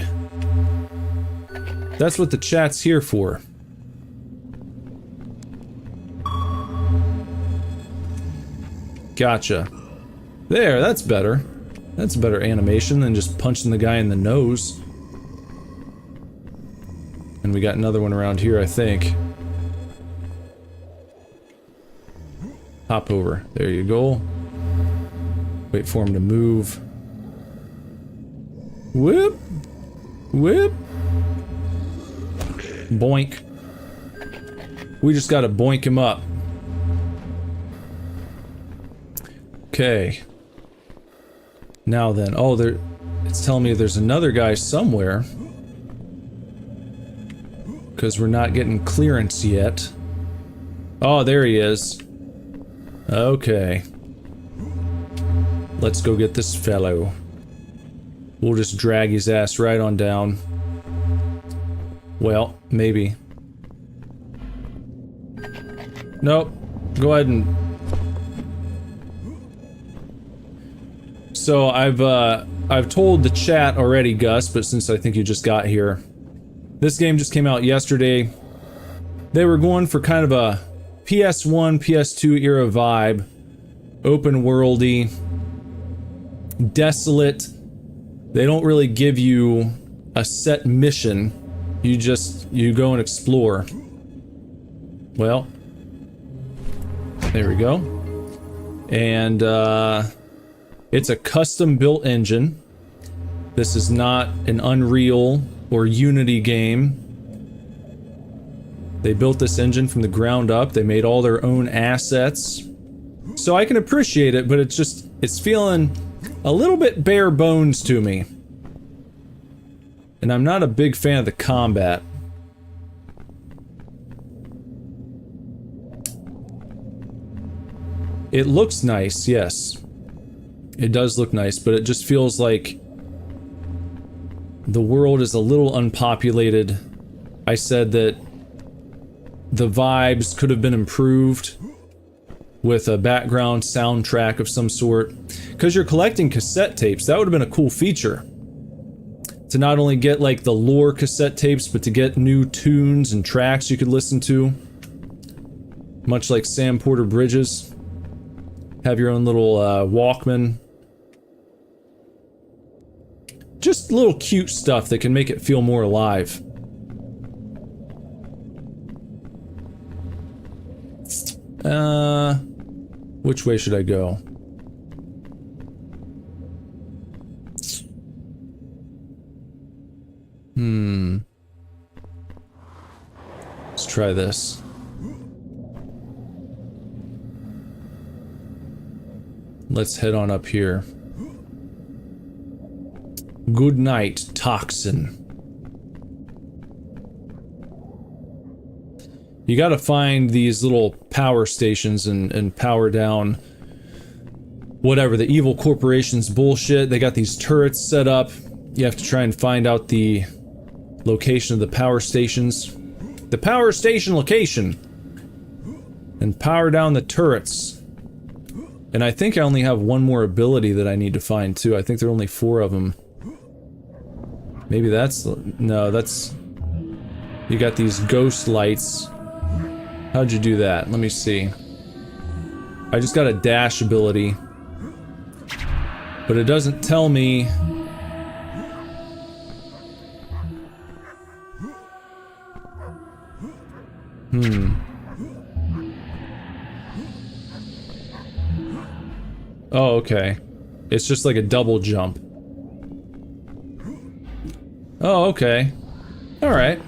That's what the chat's here for. Gotcha. There, that's better. That's a better animation than just punching the guy in the nose. And we got another one around here, I think. Hop over. There you go. Wait for him to move. Whoop! Whoop! Boink. We just gotta boink him up. Okay. Now then, oh, it's telling me there's another guy somewhere. Because we're not getting clearance yet. Oh, there he is. Okay. Let's go get this fellow. We'll just drag his ass right on down. Well, maybe. Nope. Go ahead and... So I've told the chat already, Gus, but since I think you just got here, this game just came out yesterday. They were going for kind of a PS1, PS2 era vibe, open worldy, desolate. They don't really give you a set mission. You go and explore. Well, there we go. And it's a custom built engine. This is not an Unreal or Unity game. They built this engine from the ground up. They made all their own assets. So I can appreciate it, but it's feeling a little bit bare bones to me. And I'm not a big fan of the combat. It looks nice, yes. It does look nice, but it just feels like the world is a little unpopulated. I said that the vibes could have been improved with a background soundtrack of some sort. Because you're collecting cassette tapes, that would have been a cool feature. To not only get like the lore cassette tapes, but to get new tunes and tracks you could listen to. Much like Sam Porter Bridges. Have your own little Walkman. Just little cute stuff that can make it feel more alive. Which way should I go? Let's try this. Let's head on up here. Good night, Toxin. You gotta find these little power stations and power down whatever, the evil corporation's bullshit. They got these turrets set up. You have to try and find out the location of the power stations. The power station location! And power down the turrets. And I think I only have one more ability that I need to find too. I think there are only 4 of them. Maybe that's... no, that's... You got these ghost lights. How'd you do that? Let me see. I just got a dash ability. But it doesn't tell me... Oh, okay. It's just like a double jump. Oh, okay. Alright.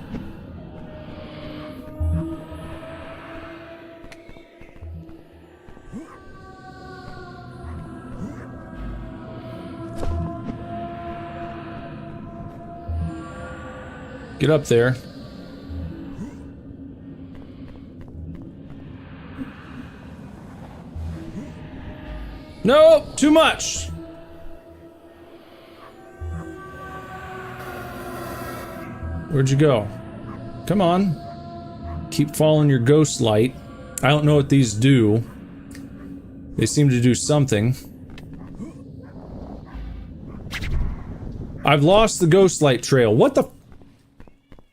Get up there. No, too much. Where'd you go? Come on. Keep following your ghost light. I don't know what these do. They seem to do something. I've lost the ghost light trail. What the...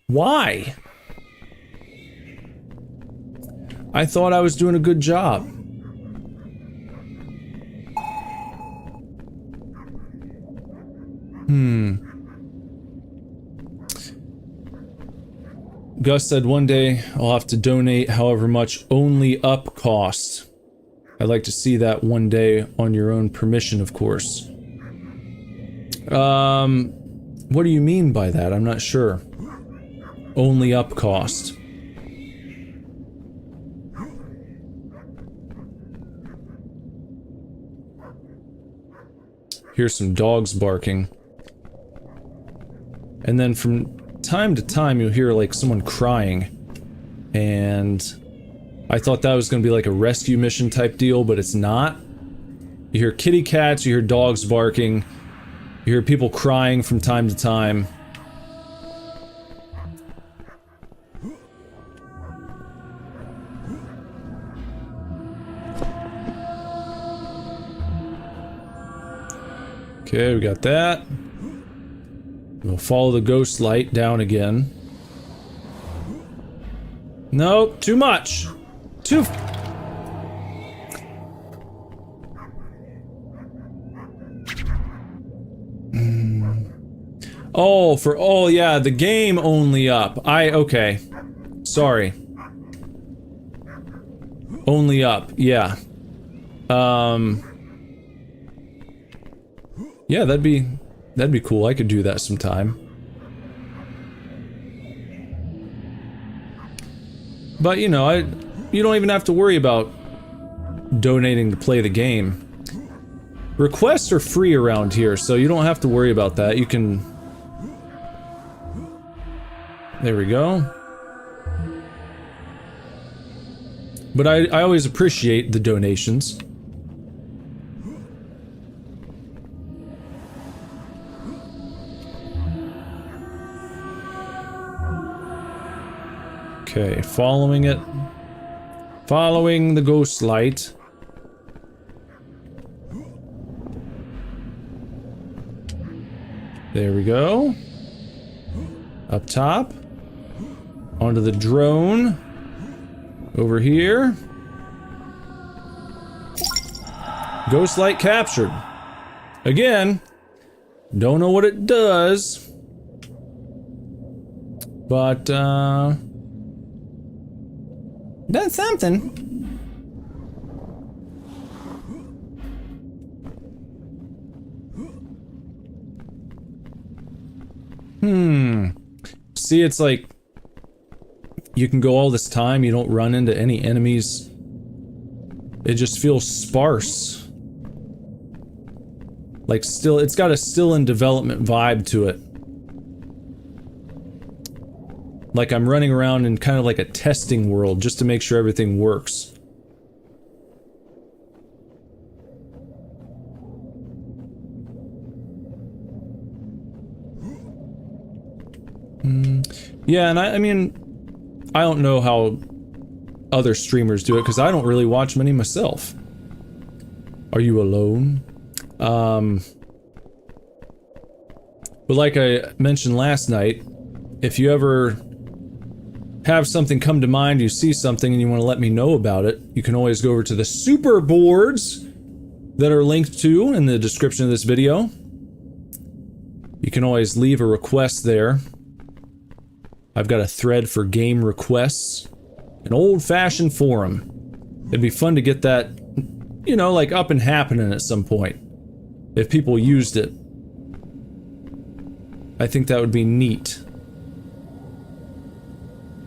Why? I thought I was doing a good job. Gus said one day I'll have to donate however much only up cost. I'd like to see that one day on your own permission, of course. What do you mean by that? I'm not sure. Only up cost. Here's some dogs barking. And then from time to time you'll hear like someone crying. And I thought that was gonna be like a rescue mission type deal, but it's not. You hear kitty cats, you hear dogs barking, you hear people crying from time to time. Okay, we got that. We'll follow the ghost light down again. Nope, too much. Too... Oh, oh yeah, the game only up. Okay. Sorry. Only up, yeah. Yeah, that'd be cool. I could do that sometime. But you know, you don't even have to worry about donating to play the game. Requests are free around here, so you don't have to worry about that. You can... There we go. But I always appreciate the donations. Okay, following it. Following the ghost light. There we go. Up top. Onto the drone. Over here. Ghost light captured. Again, don't know what it does. But, That's something. See, it's like you can go all this time, you don't run into any enemies. It just feels sparse. Like still, it's got a still in development vibe to it. Like I'm running around in kind of like a testing world just to make sure everything works. Yeah, and I mean, I don't know how other streamers do it because I don't really watch many myself. Are you alone? But like I mentioned last night, if you ever have something come to mind, you see something and you want to let me know about it, you can always go over to the super boards that are linked to in the description of this video. You can always leave a request there. I've got a thread for game requests. An old-fashioned forum. It'd be fun to get that, you know, like up and happening at some point. If people used it. I think that would be neat.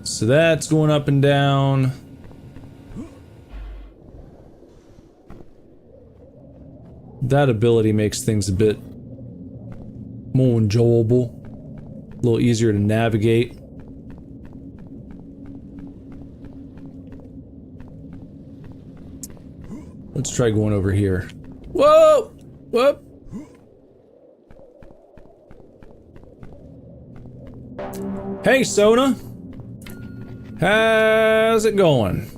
So that's going up and down. That ability makes things a bit more enjoyable. A little easier to navigate. Let's try going over here. Whoa! Whoop! Hey, Sona! How's it going?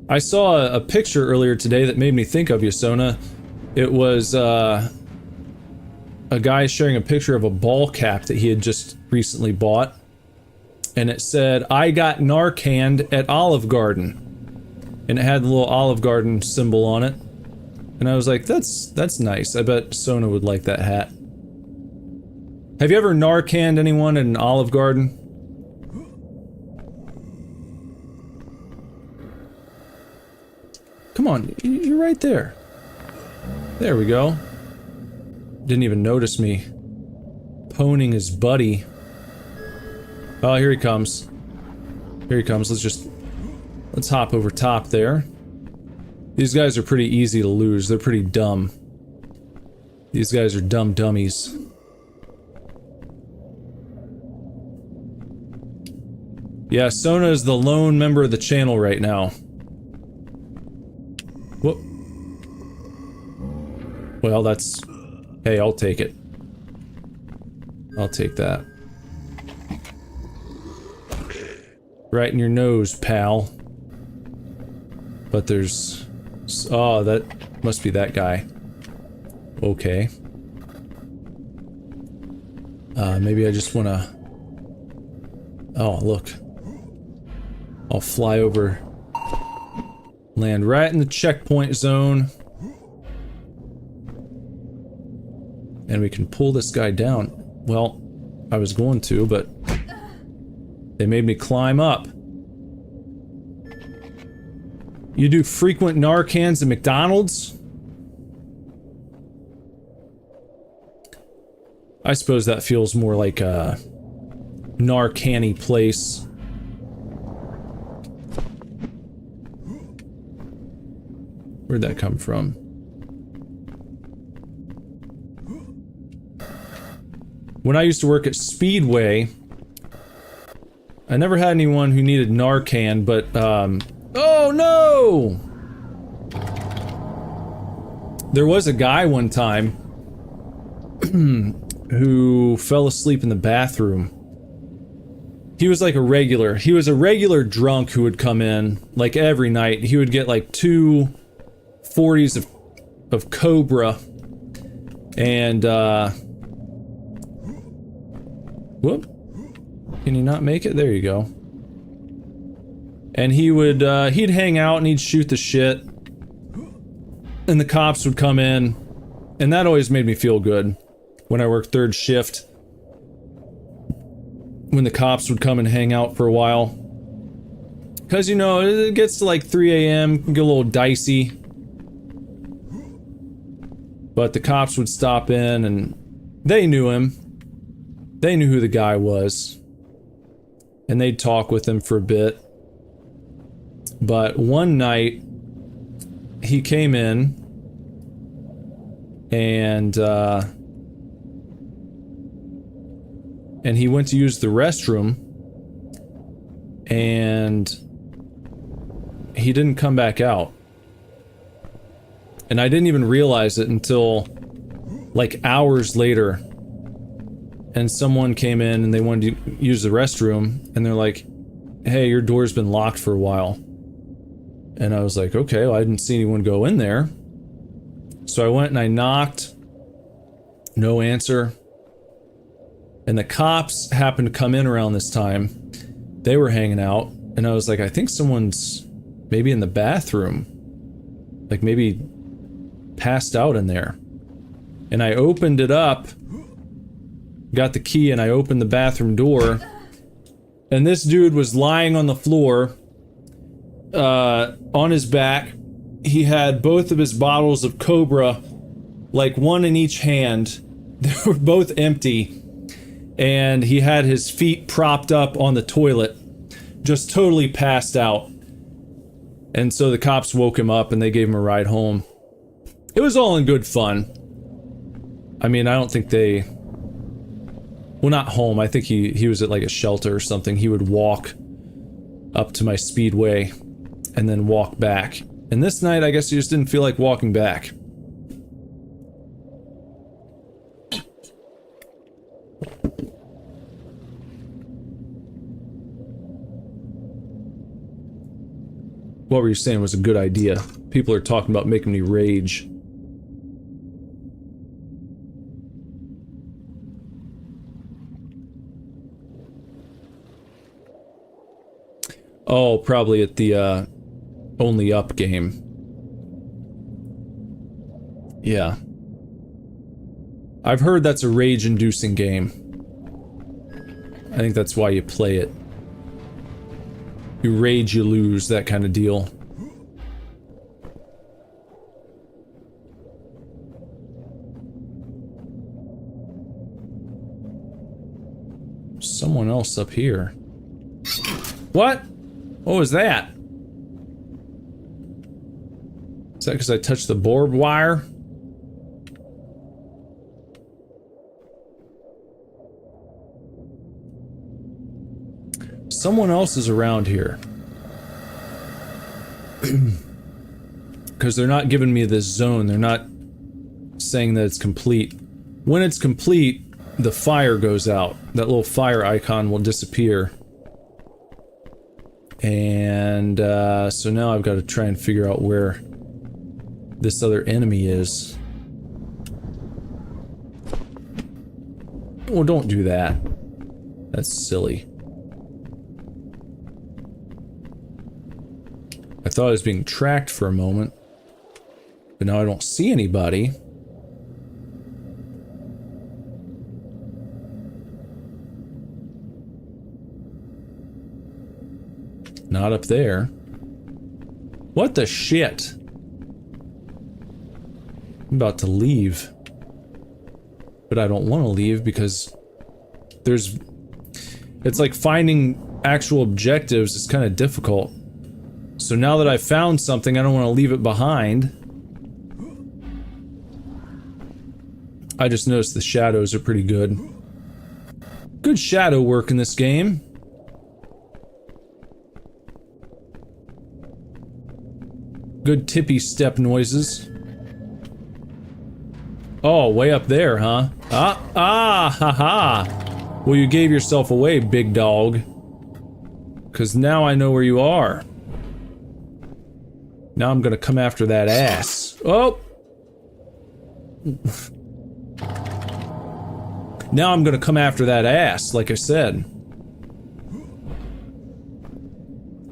I saw a picture earlier today that made me think of you, Sona. It was, a guy sharing a picture of a ball cap that he had just recently bought. And it said, I got Narcaned at Olive Garden. And it had the little Olive Garden symbol on it. And I was like, that's nice. I bet Sona would like that hat. Have you ever Narcaned anyone at an Olive Garden? Come on, you're right there. There we go. Didn't even notice me poning his buddy. Oh, here he comes. Here he comes. Let's hop over top there. These guys are pretty easy to lose. They're pretty dumb. These guys are dumb dummies. Yeah, Sona is the lone member of the channel right now. Whoop. Well, that's... Hey, I'll take it. I'll take that. Right in your nose, pal. But there's... Oh, that must be that guy. Okay. Maybe I just wanna... Oh, look. I'll fly over... Land right in the checkpoint zone. And we can pull this guy down. Well, I was going to, but... They made me climb up. You do frequent Narcans at McDonald's? I suppose that feels more like a Narcan-y place. Where'd that come from? When I used to work at Speedway, I never had anyone who needed Narcan, but, oh no! There was a guy one time who fell asleep in the bathroom. He was like a regular. He was a regular drunk who would come in, like, every night. He would get, like, 2 40s of Cobra. And, whoop. Can you not make it? There you go. And he would, he'd hang out and he'd shoot the shit. And the cops would come in. And that always made me feel good. When I worked 3rd shift. When the cops would come and hang out for a while. Because, you know, it gets to like 3 a.m., can get a little dicey. But the cops would stop in and they knew him. They knew who the guy was. And they'd talk with him for a bit. But one night, he came in and he went to use the restroom and he didn't come back out. And I didn't even realize it until like hours later. And someone came in and they wanted to use the restroom and they're like, hey, your door's been locked for a while. And I was like, okay, well, I didn't see anyone go in there. So I went and I knocked. No answer. And the cops happened to come in around this time. They were hanging out. And I was like, I think someone's maybe in the bathroom. Like maybe passed out in there. And I opened it up. Got the key and I opened the bathroom door. And this dude was lying on the floor. On his back. He had both of his bottles of Cobra. Like one in each hand. They were both empty. And he had his feet propped up on the toilet. Just totally passed out. And so the cops woke him up and they gave him a ride home. It was all in good fun. I mean, I don't think they... Well, not home. I think he was at like a shelter or something. He would walk up to my speedway and then walk back. And this night, I guess he just didn't feel like walking back. What were you saying was a good idea? People are talking about making me rage. Oh, probably at the, Only Up game. Yeah. I've heard that's a rage-inducing game. I think that's why you play it. You rage, you lose, that kind of deal. Someone else up here. What? What was that? Is that because I touched the barbed wire? Someone else is around here. Because they're not giving me this zone. They're not saying that it's complete. When it's complete, the fire goes out. That little fire icon will disappear. And, so now I've got to try and figure out where this other enemy is. Oh, don't do that. That's silly. I thought I was being tracked for a moment. But now I don't see anybody. Not up there. What the shit? I'm about to leave. But I don't want to leave because there's... It's like finding actual objectives is kind of difficult. So now that I've found something, I don't want to leave it behind. I just noticed the shadows are pretty good. Good shadow work in this game. Good tippy step noises. Oh, way up there, huh? Ha ha! Well, you gave yourself away, big dog. Because now I know where you are. Now I'm gonna come after that ass. Oh! Now I'm gonna come after that ass, like I said.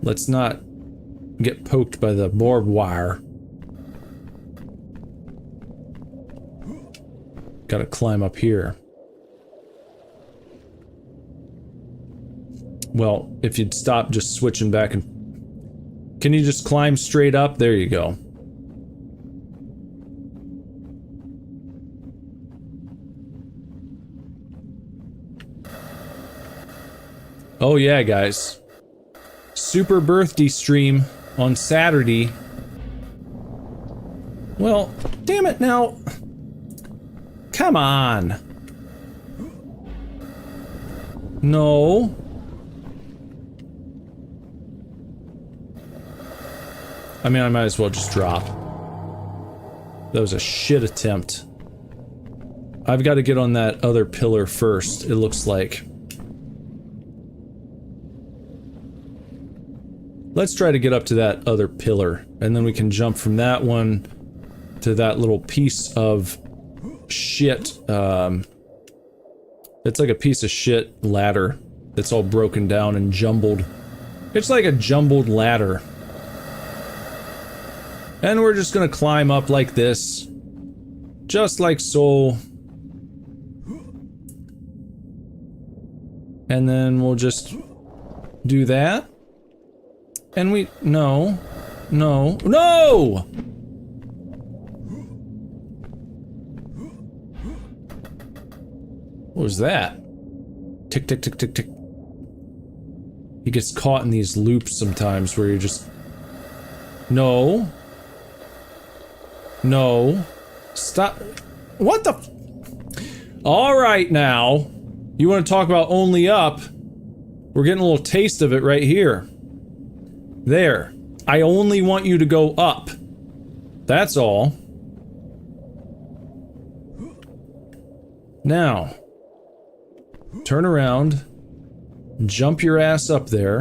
Let's not get poked by the barbed wire. Gotta climb up here. Well, if you'd stop just switching back and... Can you just climb straight up? There you go. Oh yeah, guys. Super birthday stream on Saturday. Well, damn it now. Come on. No. I mean, I might as well just drop. That was a shit attempt. I've got to get on that other pillar first, it looks like. Let's try to get up to that other pillar, and then we can jump from that one to that little piece of shit. It's like a piece of shit ladder that's all broken down and jumbled. It's like a jumbled ladder. And we're just gonna climb up like this. Just like so. And then we'll just do that. And we... No. No. No! What was that? Tick, tick, tick, tick, tick. He gets caught in these loops sometimes where you're just... No. No. Stop. What the f... Alright now. You want to talk about only up? We're getting a little taste of it right here. There. I only want you to go up. That's all. Now. Turn around. Jump your ass up there.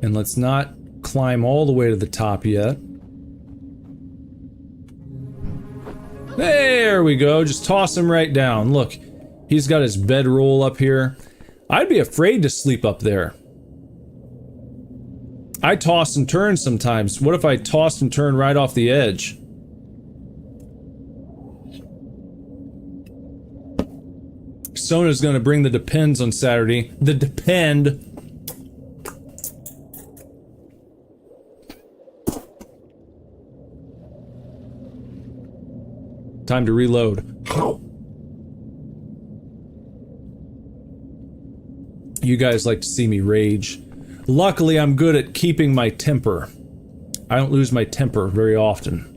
And let's not climb all the way to the top yet. There we go. Just toss him right down. Look, he's got his bedroll up here. I'd be afraid to sleep up there. I toss and turn sometimes. What if I tossed and turned right off the edge? Sona's gonna bring the Depends on Saturday. The Depend. Time to reload. You guys like to see me rage. Luckily, I'm good at keeping my temper. I don't lose my temper very often.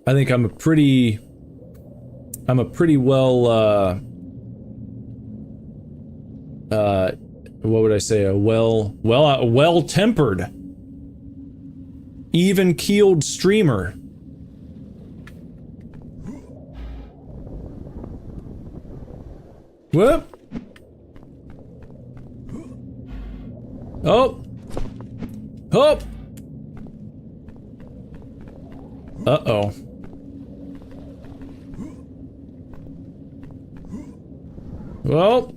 I think I'm a pretty well, what would I say? A well-tempered, even-keeled streamer. Whoop! Oh! Oh! Uh-oh. Well.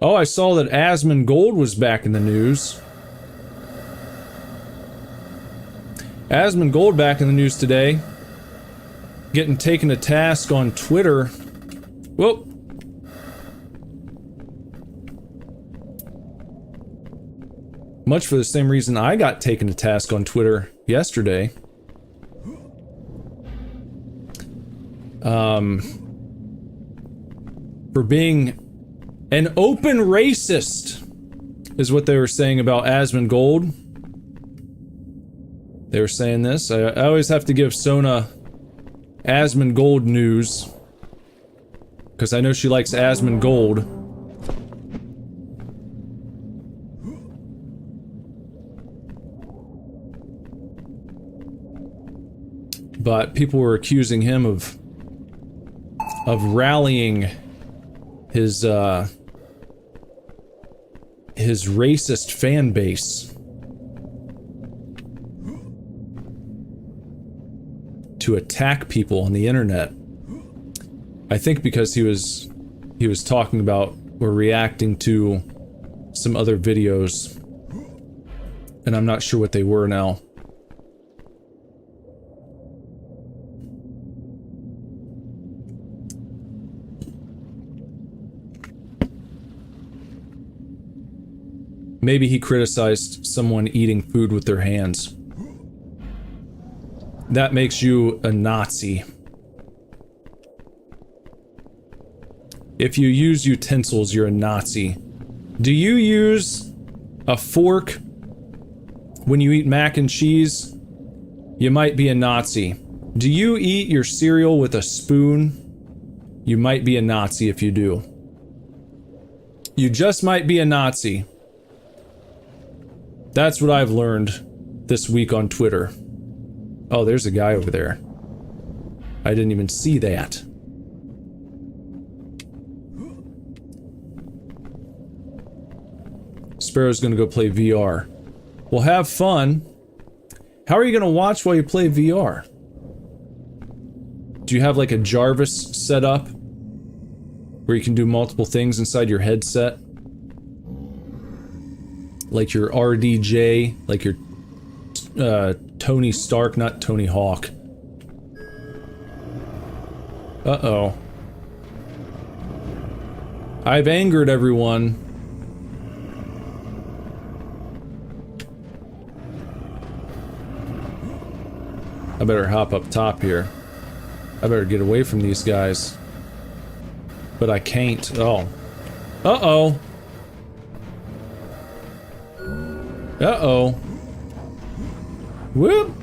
Oh, I saw that Asmongold was back in the news. Asmongold back in the news today. Getting taken to task on Twitter. Whoop. Much for the same reason I got taken to task on Twitter yesterday. For being an open racist, is what they were saying about Asmongold. They were saying this. I always have to give Sona Asmongold news, because I know she likes Asmongold. But people were accusing him of rallying his racist fan base to attack people on the internet. I think because he was talking about or reacting to some other videos, and I'm not sure what they were now. Maybe he criticized someone eating food with their hands. That makes you a Nazi. If you use utensils, you're a Nazi. Do you use a fork when you eat mac and cheese? You might be a Nazi. Do you eat your cereal with a spoon? You might be a Nazi if you do. You just might be a Nazi. That's what I've learned this week on Twitter. Oh, there's a guy over there. I didn't even see that. Sparrow's gonna go play VR. Well, have fun. How are you gonna watch while you play VR? Do you have like a Jarvis set up where you can do multiple things inside your headset? Like your RDJ, like your Tony Stark, not Tony Hawk. Uh-oh. I've angered everyone. I better hop up top here. I better get away from these guys. But I can't. Oh. Uh-oh. Uh-oh. Whoop!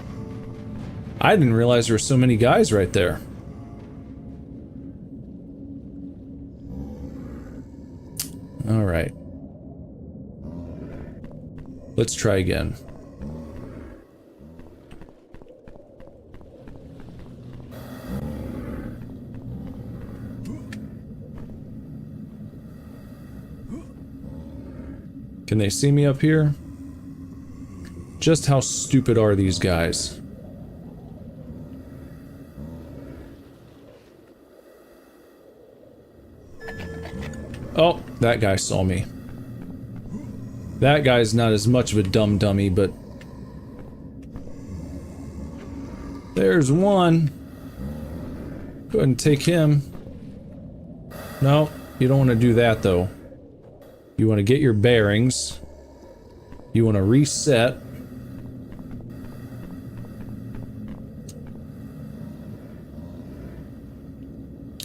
I didn't realize there were so many guys right there. Alright. Let's try again. Can they see me up here? Just how stupid are these guys? Oh, that guy saw me. That guy's not as much of a dumb dummy, but... There's one. Go ahead and take him. No, you don't want to do that, though. You want to get your bearings. You want to reset.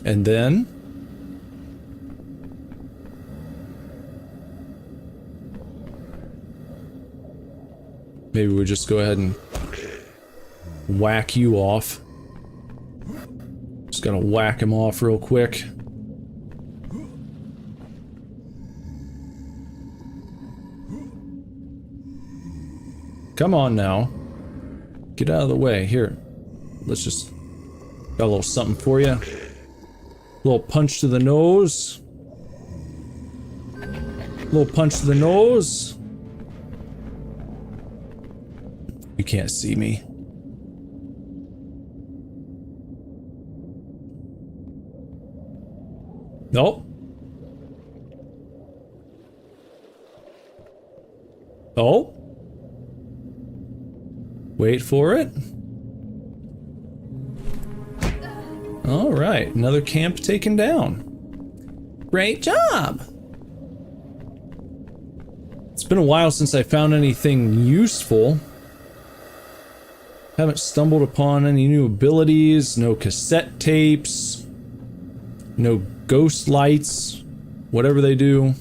And then... maybe we'll just go ahead and whack you off. Just gotta whack him off real quick. Come on now. Get out of the way. Here. Let's just... got a little something for you. Little punch to the nose. Little punch to the nose. You can't see me. Nope. Oh. Wait for it. Alright, another camp taken down. Great job! It's been a while since I found anything useful. Haven't stumbled upon any new abilities, no cassette tapes, no ghost lights, whatever they do.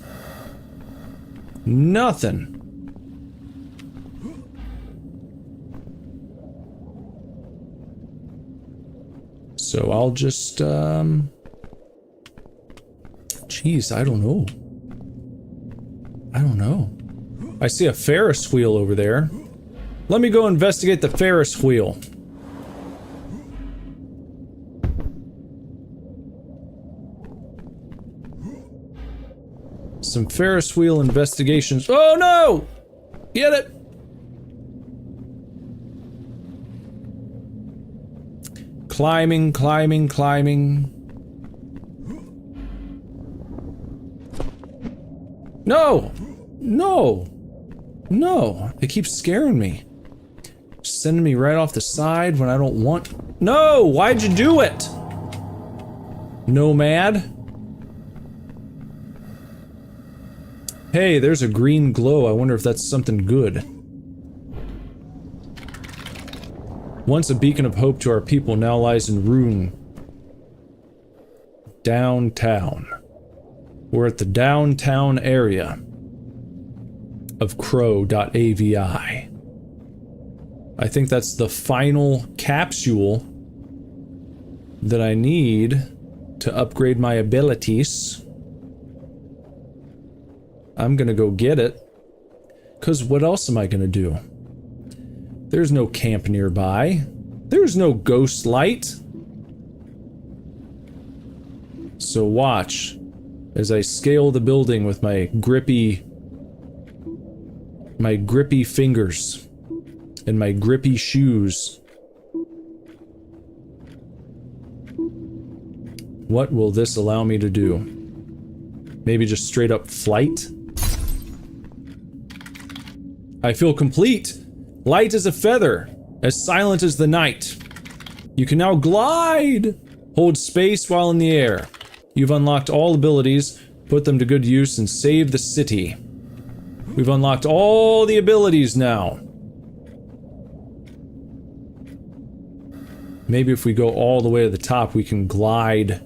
Nothing. So I'll just, geez, I don't know. I don't know. I see a Ferris wheel over there. Let me go investigate the Ferris wheel. Some Ferris wheel investigations. Oh no! Get it! Climbing, climbing, climbing. No! No! No! It keeps scaring me. Sending me right off the side when I don't want. No! Why'd you do it? Nomad? Hey, there's a green glow. I wonder if that's something good. Once a beacon of hope to our people, now lies in ruin. Downtown. We're at the downtown area of crow.avi. I think that's the final capsule that I need to upgrade my abilities. I'm gonna go get it. 'Cause what else am I gonna do? There's no camp nearby. There's no ghost light. So watch as I scale the building with my grippy fingers and my grippy shoes. What will this allow me to do? Maybe just straight up flight? I feel complete! Light as a feather, as silent as the night. You can now glide! Hold space while in the air. You've unlocked all abilities, put them to good use, and save the city. We've unlocked all the abilities now. Maybe if we go all the way to the top, we can glide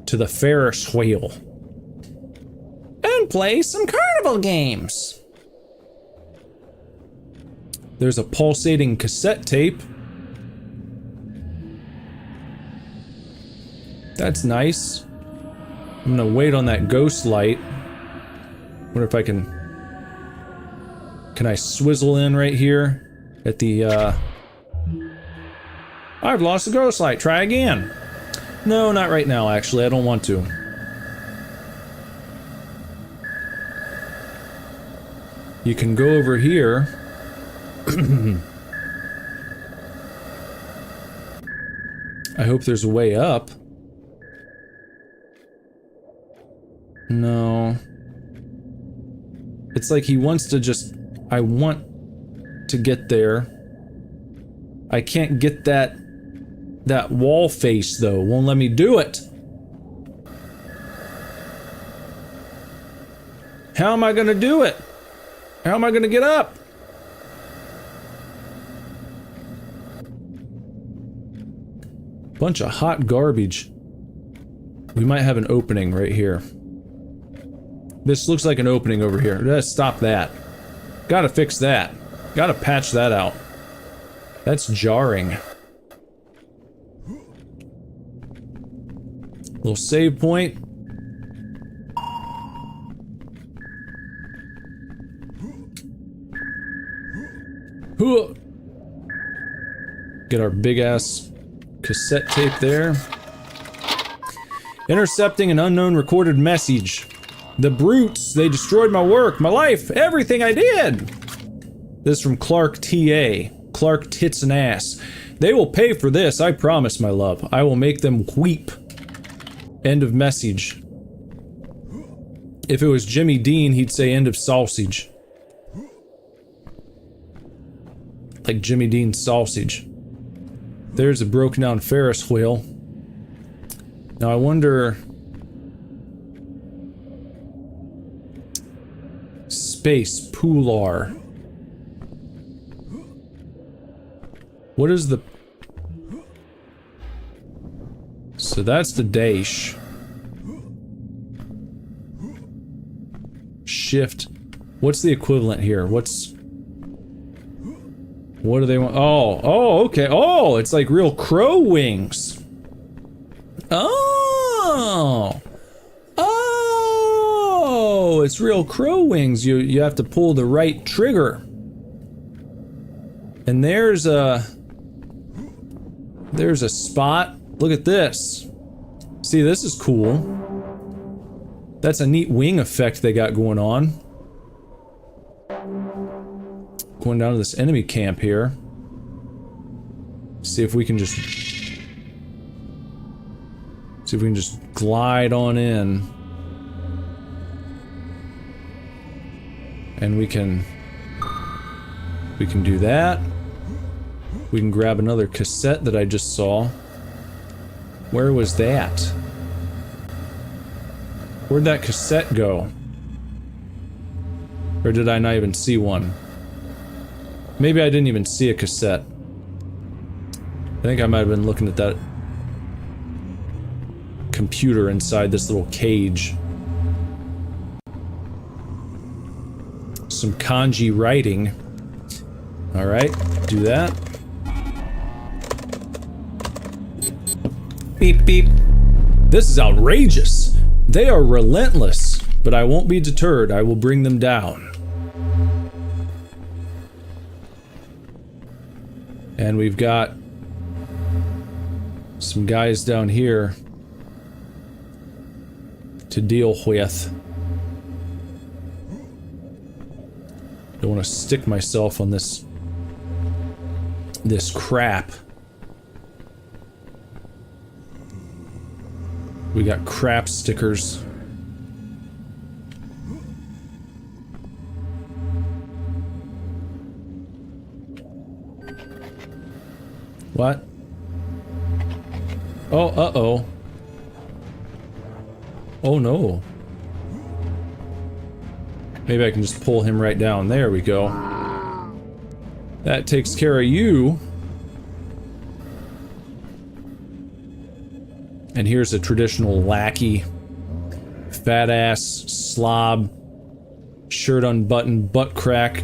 to the Ferris wheel. And play some carnival games. There's a pulsating cassette tape. That's nice. I'm gonna wait on that ghost light. Wonder if I can... Can I swizzle in right here? At the, I've lost the ghost light. Try again. No, not right now, actually. I don't want to. You can go over here. I hope there's a way up. No. It's like he wants to just... I want to get there. I can't get that wall face, though. Won't let me do it. How am I gonna do it? How am I gonna get up? Bunch of hot garbage. We might have an opening right here. This looks like an opening over here. Let's stop that. Gotta fix that. Gotta patch that out. That's jarring. Little save point. Get our big ass cassette tape there. Intercepting an unknown recorded message. The brutes, they destroyed my work, my life, everything I did. This is from Clark T.A. Clark Tits and Ass. They will pay for this, I promise, my love. I will make them weep. End of message. If it was Jimmy Dean, he'd say end of sausage. Like Jimmy Dean's sausage. There's a broken down Ferris wheel. Now I wonder... Space, Poolar. What is the... So that's the dash. Shift. What's the equivalent here? What's... What do they want? Oh, okay. Oh, it's like real crow wings. Oh! Oh, it's real crow wings. You have to pull the right trigger. And there's a spot. Look at this. See, this is cool. That's a neat wing effect they got going on. Going down to this enemy camp here. See if we can just... See if we can just glide on in. And we can do that. We can grab another cassette that I just saw. Where was that? Where'd that cassette go? Or did I not even see one? Maybe I didn't even see a cassette. I think I might have been looking at that computer inside this little cage. Some kanji writing. Alright, do that. Beep beep. This is outrageous. They are relentless, but I won't be deterred. I will bring them down. And we've got some guys down here to deal with. Don't want to stick myself on this crap. We got crap stickers. What? Oh, uh-oh. Oh no. Maybe I can just pull him right down. There we go. That takes care of you. And here's a traditional lackey. Fat ass, slob, shirt unbuttoned, butt crack.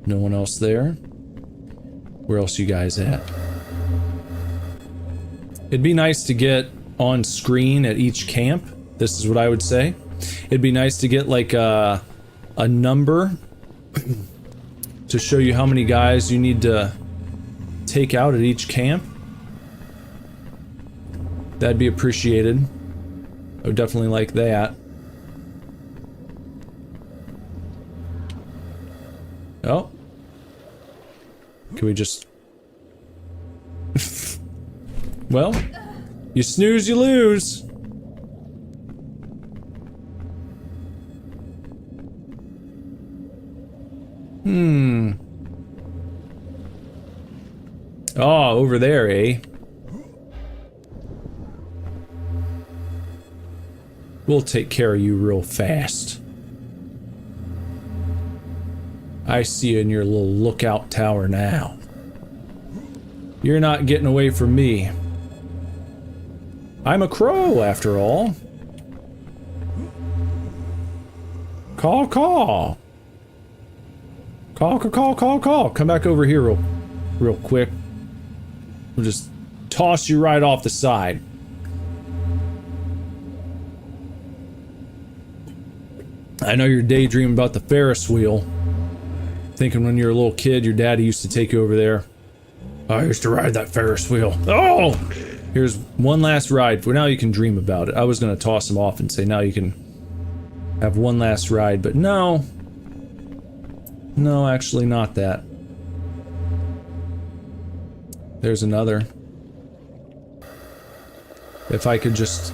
No one else there? Where else you guys at? It'd be nice to get on screen at each camp. This is what I would say. It'd be nice to get like a number to show you how many guys you need to take out at each camp. That'd be appreciated. I would definitely like that. Oh. Can we just... Well, you snooze, you lose. Oh, over there, eh? We'll take care of you real fast. I see you in your little lookout tower now. You're not getting away from me. I'm a crow, after all. Caw, caw. Caw, caw, caw, caw, caw. Come back over here real quick. We'll just toss you right off the side. I know you're daydreaming about the Ferris wheel. Thinking when you were a little kid, your daddy used to take you over there. I used to ride that Ferris wheel. Oh! Here's one last ride. For now you can dream about it. I was gonna toss him off and say now you can have one last ride, but no. No, actually not that. There's another. If I could just...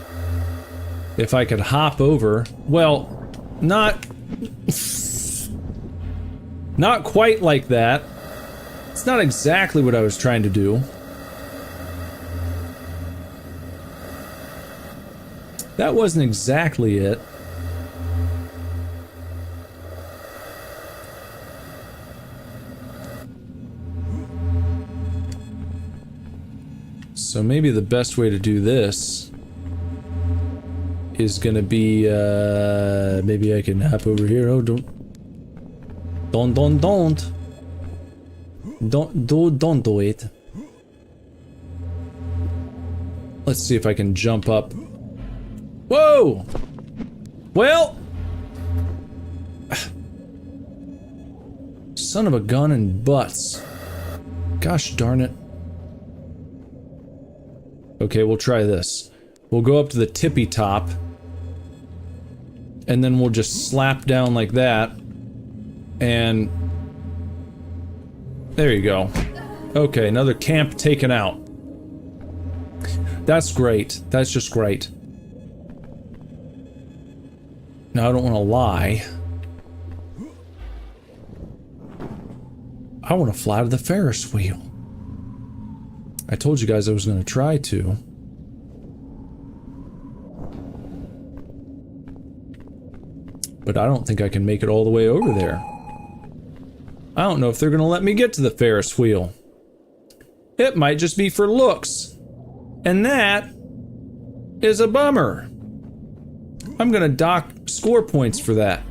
If I could hop over... Well, not quite like that. It's not exactly what I was trying to do. That wasn't exactly it. So maybe the best way to do this is gonna be, maybe I can hop over here. Oh, don't do it. Let's see if I can jump up. Whoa! Well, son of a gun and butts. Gosh darn it. Okay, we'll try this. We'll go up to the tippy top. And then we'll just slap down like that. And... there you go. Okay, another camp taken out. That's great. That's just great. Now, I don't want to lie. I want to fly to the Ferris wheel. I told you guys I was going to try to. But I don't think I can make it all the way over there. I don't know if they're going to let me get to the Ferris wheel. It might just be for looks. And that is a bummer. I'm going to dock score points for that.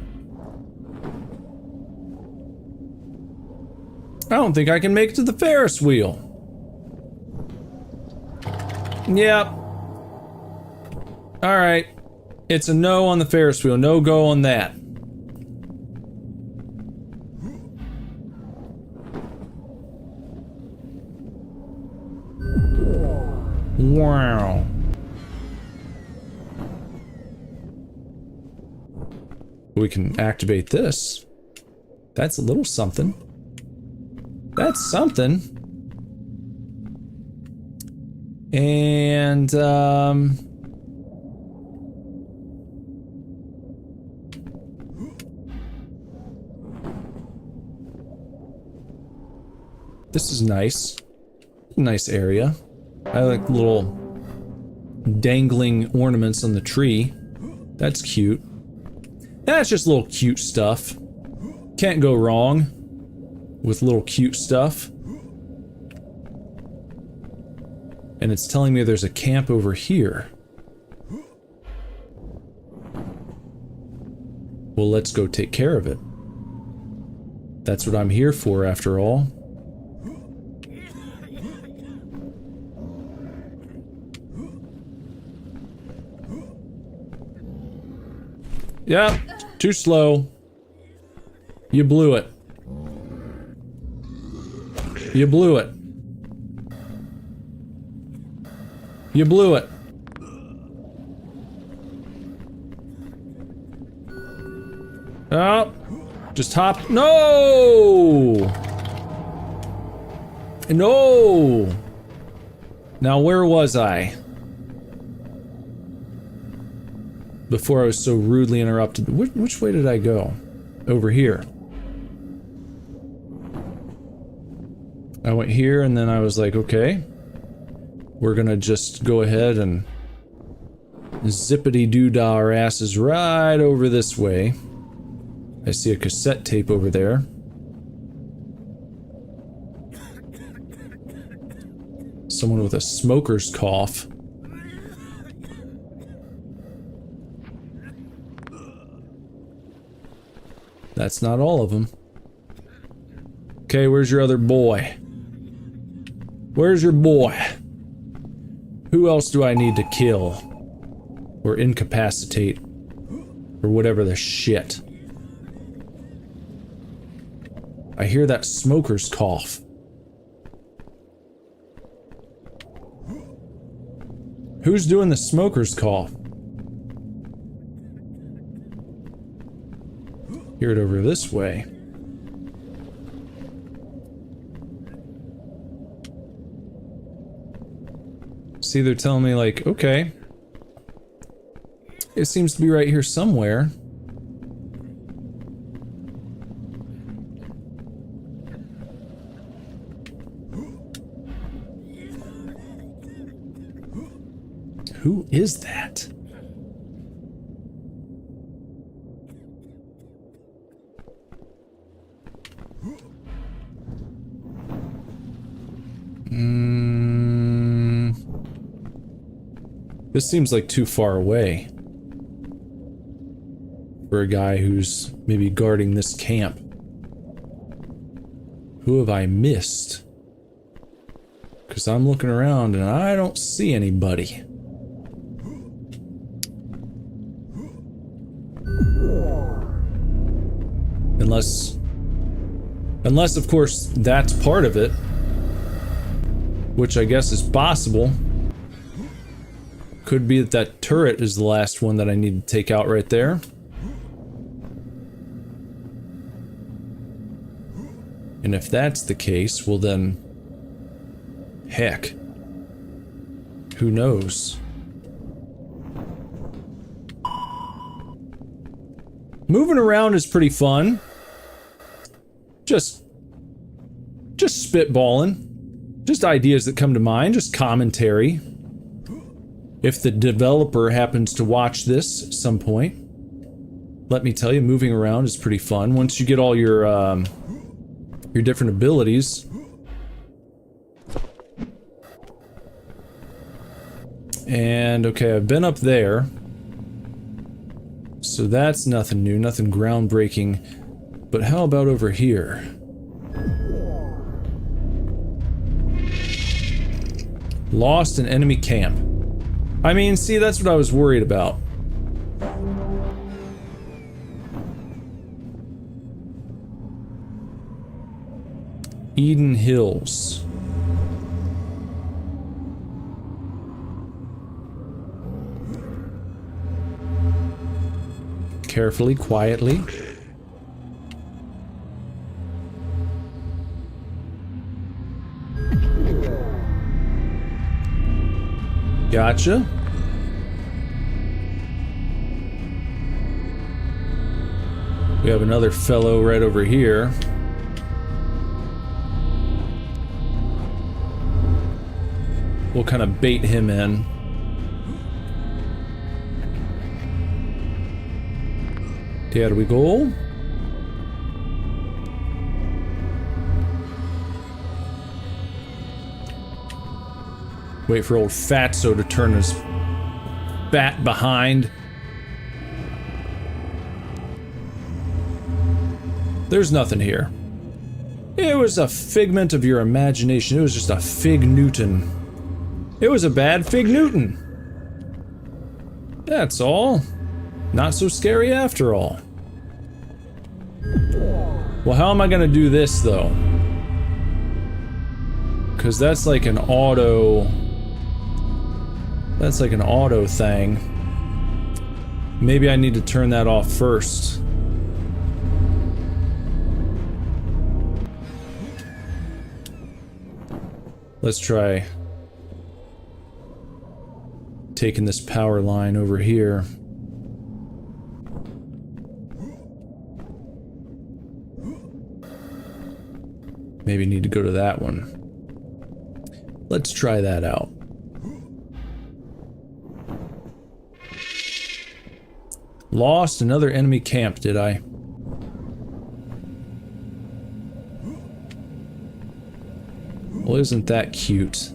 I don't think I can make it to the Ferris wheel. Yep. Alright. It's a no on the Ferris wheel. No go on that. Wow. We can activate this. That's a little something. That's something. And, this is nice. Nice area. I like little dangling ornaments on the tree. That's cute. That's just little cute stuff. Can't go wrong with little cute stuff. And it's telling me there's a camp over here. Well, let's go take care of it. That's what I'm here for, after all. Yep, too slow. You blew it. You blew it. You blew it. Oh, just hop. No! No! Now, where was I? Before I was so rudely interrupted. Which way did I go? Over here. I went here and then I was like, okay. We're gonna just go ahead and zippity-doo-dah our asses right over this way. I see a cassette tape over there. Someone with a smoker's cough. That's not all of them. Okay, where's your other boy? Where's your boy? Who else do I need to kill? Or incapacitate? Or whatever the shit. I hear that smoker's cough. Who's doing the smoker's cough? Hear it over this way. See, they're telling me like, okay. It seems to be right here somewhere. Who is that? This seems like too far away for a guy who's maybe guarding this camp. Who have I missed? Because I'm looking around and I don't see anybody. Unless of course that's part of it. which I guess is possible. Could be that that turret is the last one that I need to take out right there. And if that's the case, well then... heck. Who knows? Moving around is pretty fun. Just spitballing. Just ideas that come to mind, just commentary. If the developer happens to watch this at some point, let me tell you, moving around is pretty fun. Once you get all your different abilities. And okay, I've been up there. So that's nothing new, nothing groundbreaking. But how about over here? Lost an enemy camp. I mean, see, that's what I was worried about. Eden Hills. Carefully, quietly. Gotcha. We have another fellow right over here. We'll kind of bait him in. There we go. Wait for old Fatso to turn his bat behind. There's nothing here. It was a figment of your imagination. It was just a Fig Newton. It was a bad Fig Newton. That's all. Not so scary after all. Well, how am I gonna do this, though? Because that's like an auto... That's like an auto thing. Maybe I need to turn that off first. Let's try taking this power line over here. Maybe need to go to that one. Let's try that out. Lost another enemy camp, did I? Well, isn't that cute?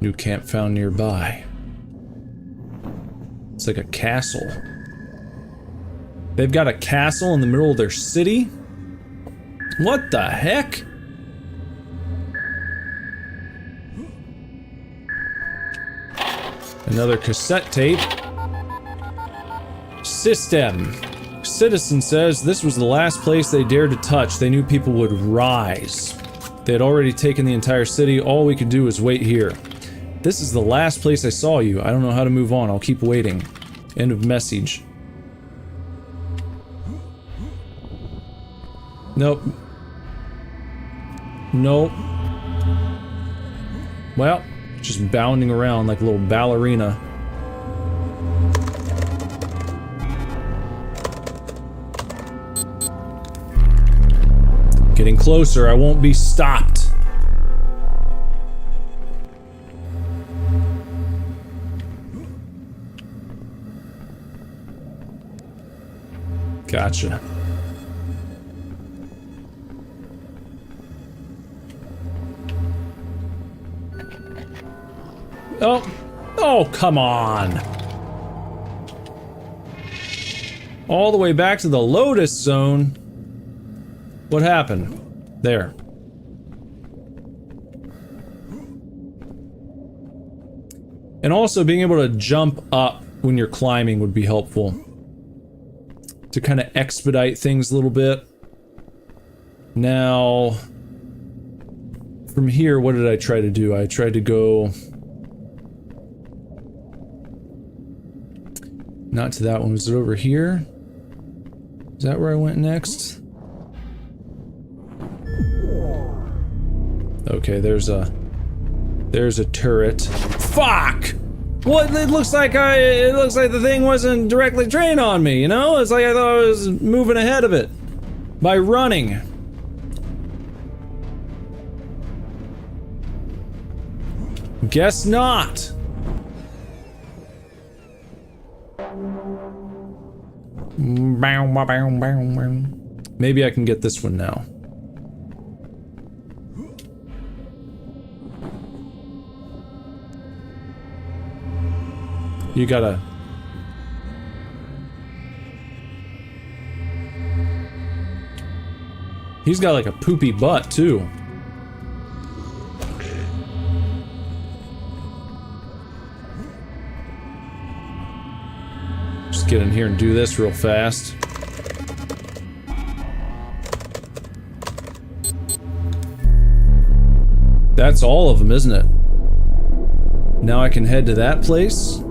New camp found nearby. It's like a castle. They've got a castle in the middle of their city? What the heck? Another cassette tape. System. Citizen says this was the last place they dared to touch. They knew people would rise. They had already taken the entire city. All we could do was wait here. This is the last place I saw you. I don't know how to move on. I'll keep waiting. End of message. Nope. Nope. Well, just bounding around like a little ballerina. Getting closer, I won't be stopped. Gotcha. Oh. Oh, come on. All the way back to the Lotus Zone. What happened? There. And also being able to jump up when you're climbing would be helpful. To kind of expedite things a little bit. Now, from here, what did I try to do? I tried to go... Not to that one. Was it over here? Is that where I went next? Okay, there's a turret. Fuck! Well, it looks like the thing wasn't directly trained on me, you know? It's like I thought I was moving ahead of it by running. Guess not. Maybe I can get this one now. You gotta... He's got like a poopy butt, too. Just get in here and do this real fast. That's all of them, isn't it? Now I can head to that place.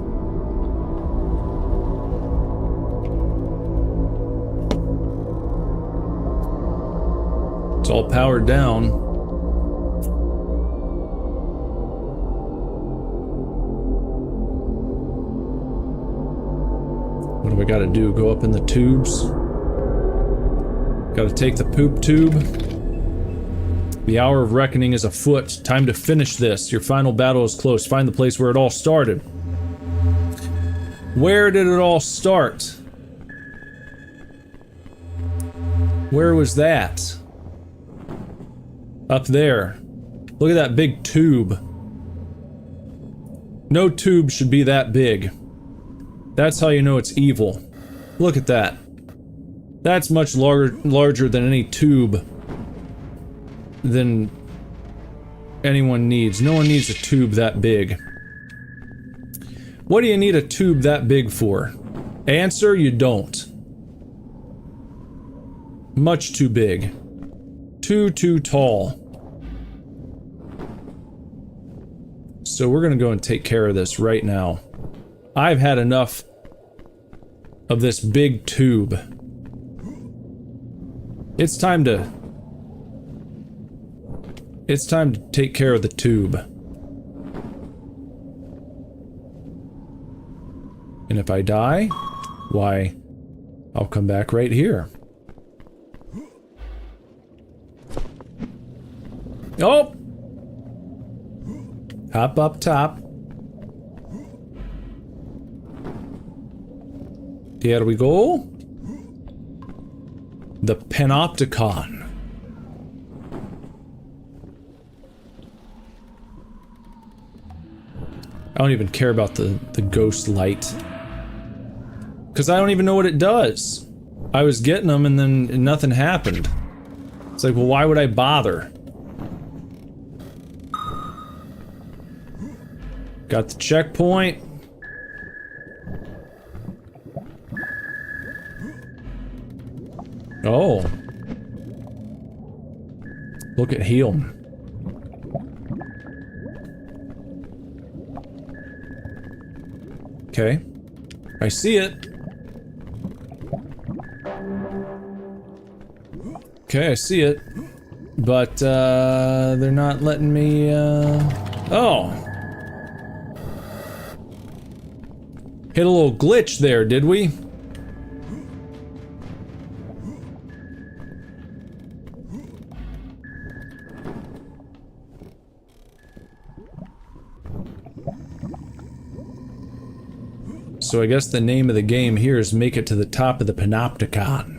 It's all powered down. What do I gotta do? Go up in the tubes? Gotta take the poop tube. The hour of reckoning is afoot. Time to finish this. Your final battle is close. Find the place where it all started. Where did it all start? Where was that? Up there. Look at that big tube. No tube should be that big. That's how you know it's evil. Look at that. That's much larger than any tube than anyone needs. No one needs a tube that big. What do you need a tube that big for? Answer, you don't. Much too big. Too tall. So we're gonna go and take care of this right now. I've had enough of this big tube. It's time to take care of the tube. And if I die, why, I'll come back right here. Oh! Hop up top. Here we go. The Panopticon. I don't even care about the ghost light. Because I don't even know what it does. I was getting them and then nothing happened. It's like, well, why would I bother? Got the checkpoint. Oh. Look at him. Okay. I see it. Okay, I see it. But, they're not letting me, Oh. Hit a little glitch there, did we? So I guess the name of the game here is make it to the top of the Panopticon.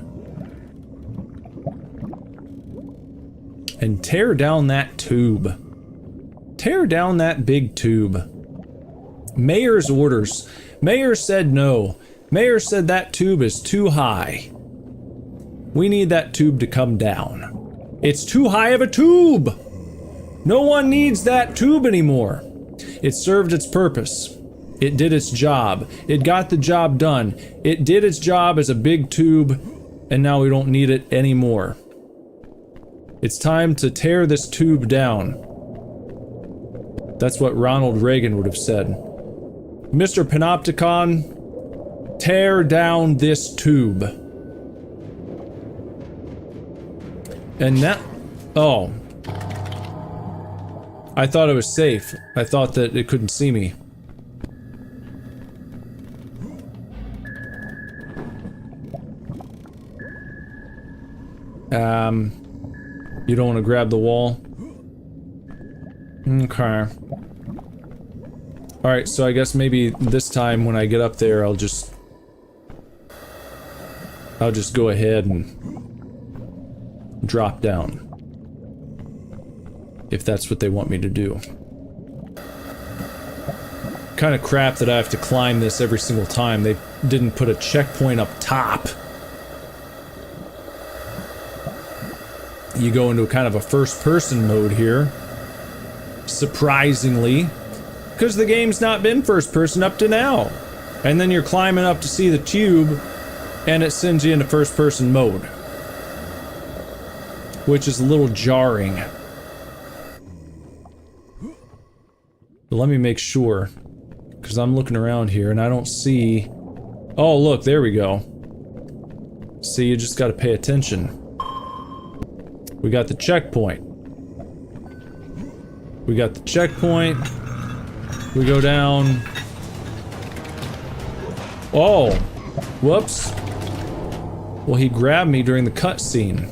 And tear down that tube. Tear down that big tube. Mayor's orders. Mayor said no. Mayor said that tube is too high. We need that tube to come down. It's too high of a tube! No one needs that tube anymore. It served its purpose. It did its job. It got the job done. It did its job as a big tube, and now we don't need it anymore. It's time to tear this tube down. That's what Ronald Reagan would have said. Mr. Panopticon, tear down this tube. And now... Oh. I thought it was safe. I thought that it couldn't see me. You don't want to grab the wall? Okay. Alright, so I guess maybe this time when I get up there, I'll just go ahead and drop down. If that's what they want me to do. Kind of crap that I have to climb this every single time. They didn't put a checkpoint up top. You go into kind of a first-person mode here. Surprisingly. Because the game's not been first-person up to now. And then you're climbing up to see the tube, and it sends you into first-person mode. Which is a little jarring. But let me make sure. Because I'm looking around here, and I don't see... Oh, look, there we go. See, you just gotta pay attention. We got the checkpoint. We got the checkpoint. We go down. Oh! Whoops. Well, he grabbed me during the cutscene.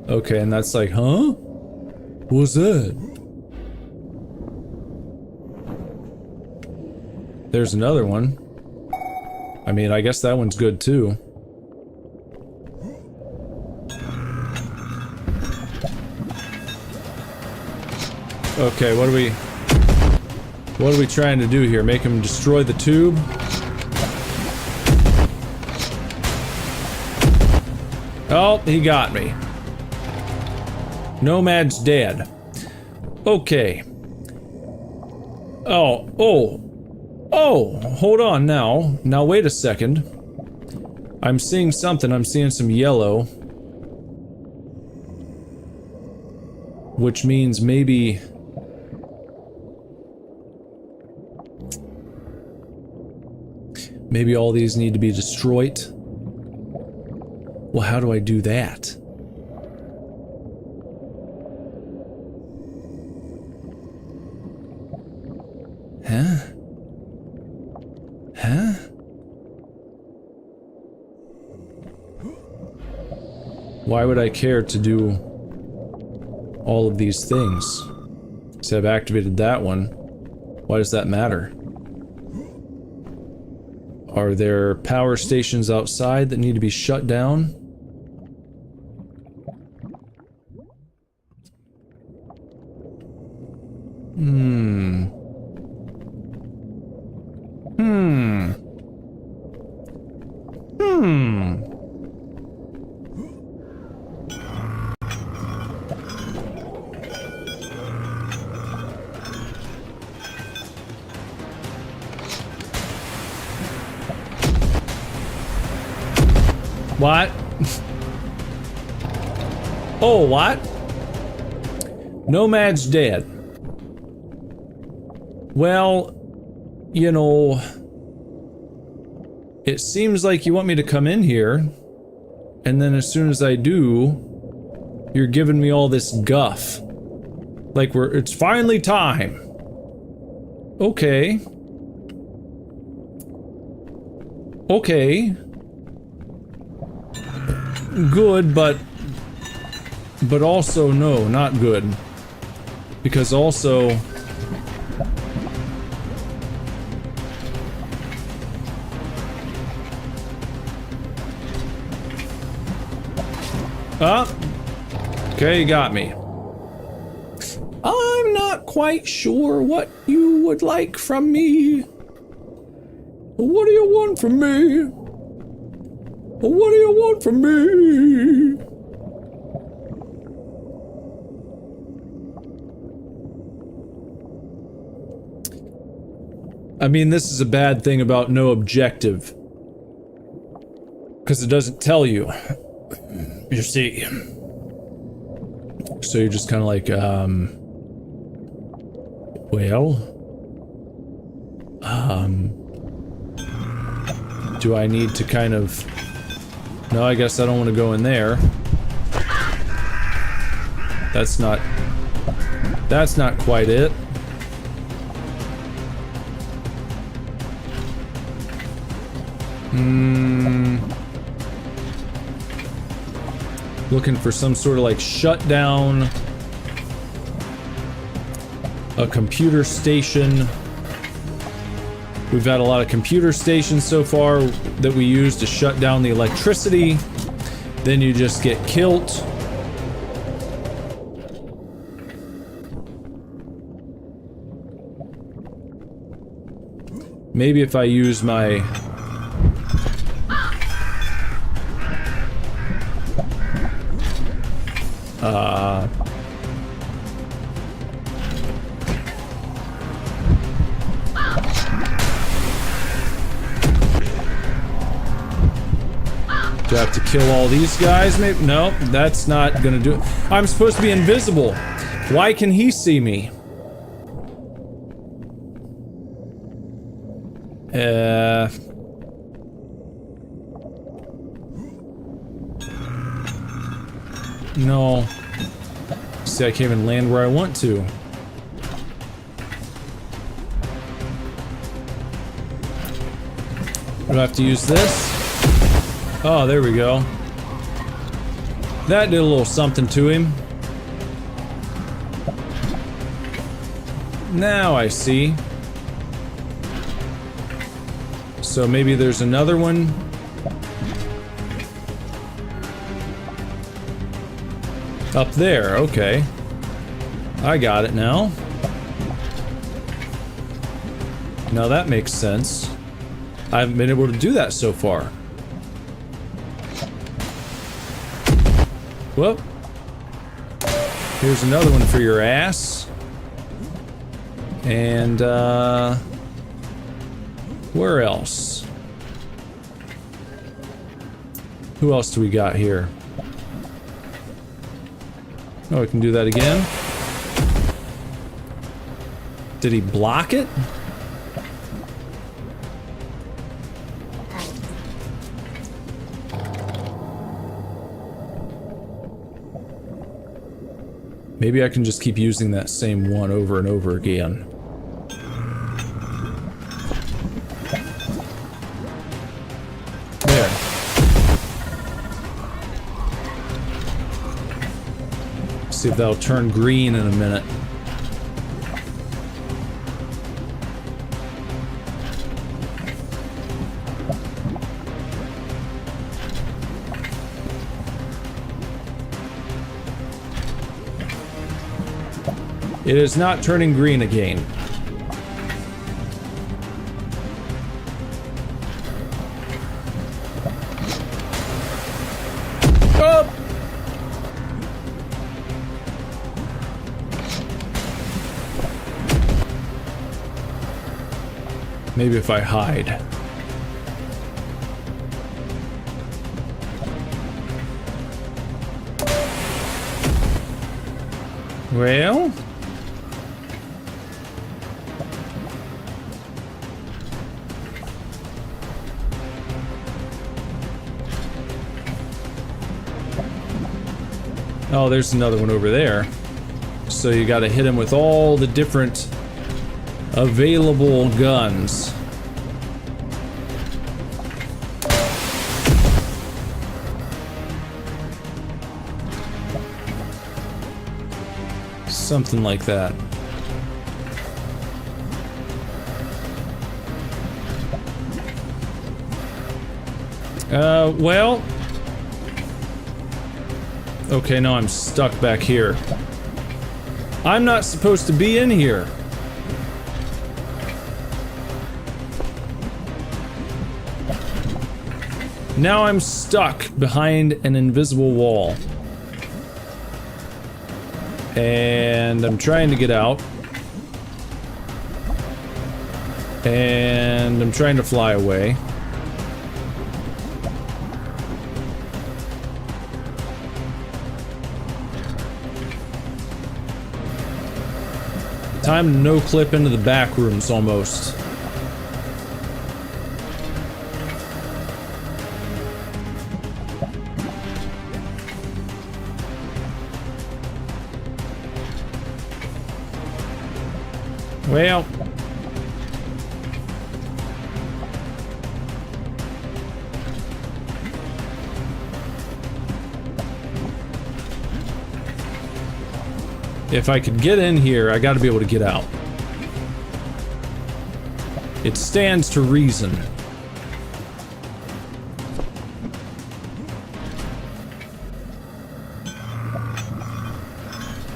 Okay, and that's like, huh? What's that? There's another one. I mean, I guess that one's good too. Okay, what are we trying to do here? Make him destroy the tube? Oh, he got me. Nomad's dead. Okay. Oh, hold on now. Now wait a second. I'm seeing something. I'm seeing some yellow. Which means maybe... Maybe all these need to be destroyed. Well, how do I do that? Huh? Huh? Why would I care to do all of these things? So I've activated that one. Why does that matter? Are there power stations outside that need to be shut down? What? Oh, what? Nomad's dead. Well, you know, it seems like you want me to come in here, and then as soon as I do, you're giving me all this guff. Like it's finally time. Okay. Okay. Good, but also no, not good. Because also... Okay, you got me. I'm not quite sure what you would like from me. What do you want from me? What do you want from me? I mean, this is a bad thing about no objective. Because it doesn't tell you. You see. So you're just kind of like, well... do I need to kind of... No, I guess I don't want to go in there. That's not quite it. Looking for some sort of like shutdown. A computer station. We've had a lot of computer stations so far that we use to shut down the electricity. Then you just get killed. Maybe if I use my... Do I have to kill all these guys? Maybe? No, that's not gonna do it. I'm supposed to be invisible. Why can he see me? No. See, I can't even land where I want to. Do I have to use this? Oh, there we go. That did a little something to him. Now I see. So maybe there's another one. Up there, okay. I got it now. Now that makes sense. I haven't been able to do that so far. Well, here's another one for your ass. And, where else? Who else do we got here? Oh, we can do that again. Did he block it? Maybe I can just keep using that same one over and over again. There. See if that'll turn green in a minute. It is not turning green again. Oh! Maybe if I hide. Well... Oh, there's another one over there. So you gotta hit him with all the different available guns. Something like that. Well... Okay, now I'm stuck back here. I'm not supposed to be in here. Now I'm stuck behind an invisible wall. And I'm trying to get out. And I'm trying to fly away. Time to no-clip into the back rooms almost. Well, if I could get in here, I gotta be able to get out. It stands to reason.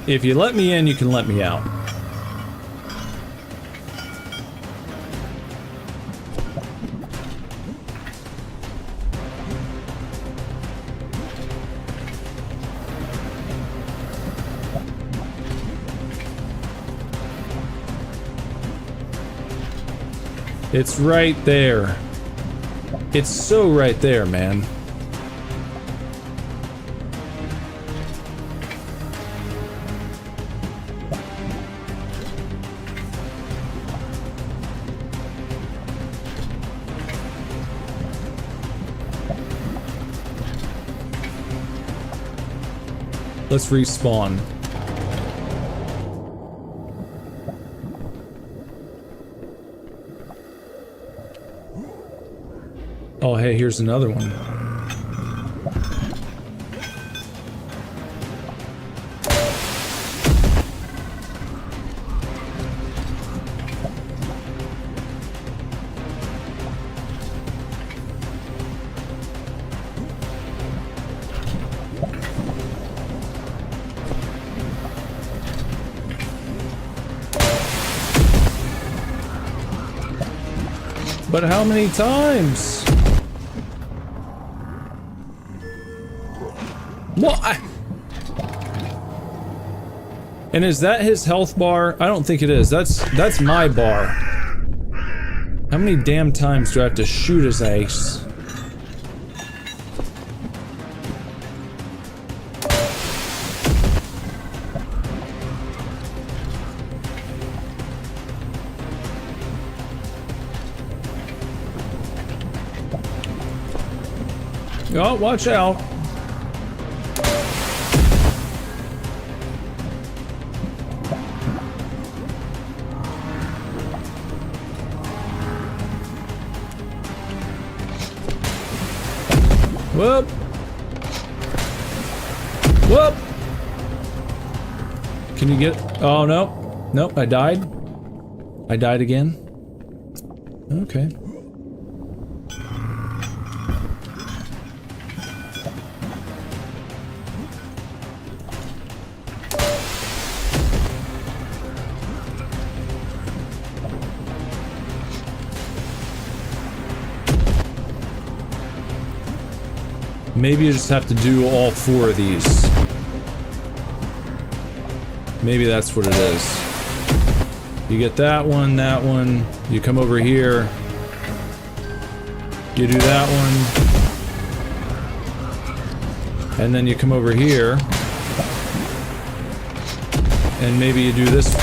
If you let me in, you can let me out. It's right there. It's so right there, man. Let's respawn. Oh, hey, here's another one. But how many times? What? And is that his health bar? I don't think it is. That's my bar. How many damn times do I have to shoot his ace? Oh, watch out. Whoop! Whoop! Can you get... Oh, no. Nope, I died. I died again. Okay. Maybe you just have to do all 4 of these. Maybe that's what it is. You get that one, you come over here, you do that one, and then you come over here, and maybe you do this.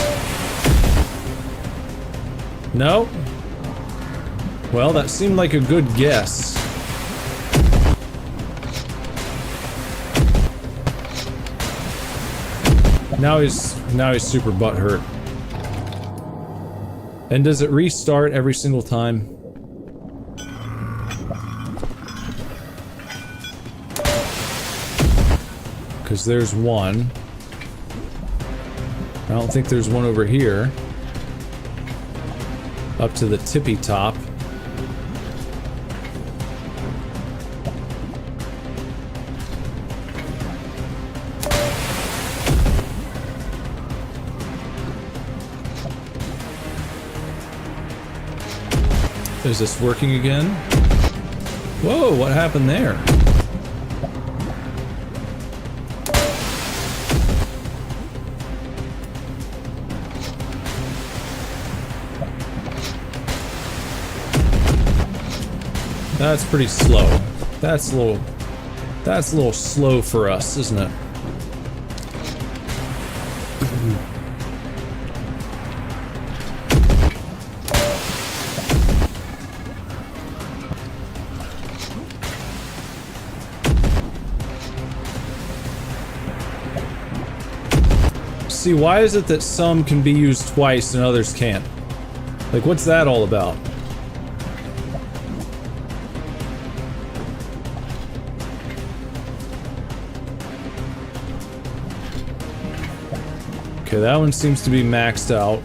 No? Well, that seemed like a good guess. Now he's super butthurt. And does it restart every single time? Because there's one. I don't think there's one over here. Up to the tippy top. Is this working again? Whoa, what happened there? That's pretty slow. That's a little slow for us, isn't it? See, why is it that some can be used twice and others can't? Like, what's that all about? Okay, that one seems to be maxed out.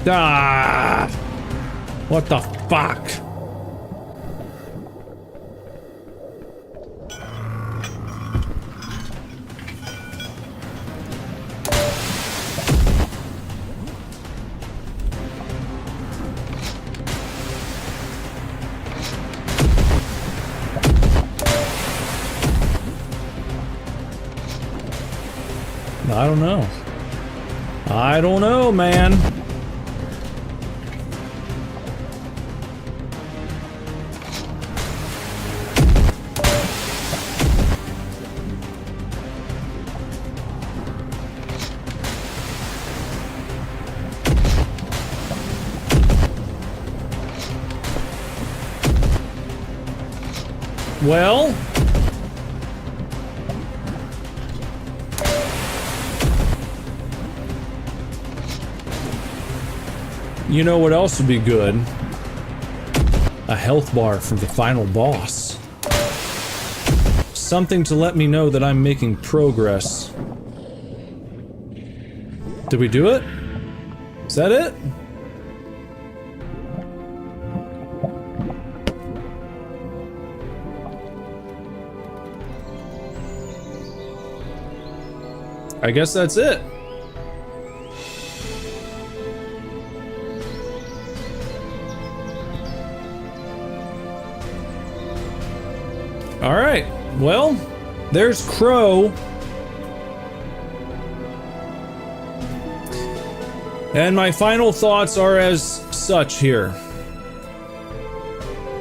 Ah! What the fuck? I don't know. I don't know, man. Well, you know what else would be good? A health bar from the final boss. Something to let me know that I'm making progress. Did we do it? Is that it? I guess that's it. All right. Well, there's Crow. And my final thoughts are as such here.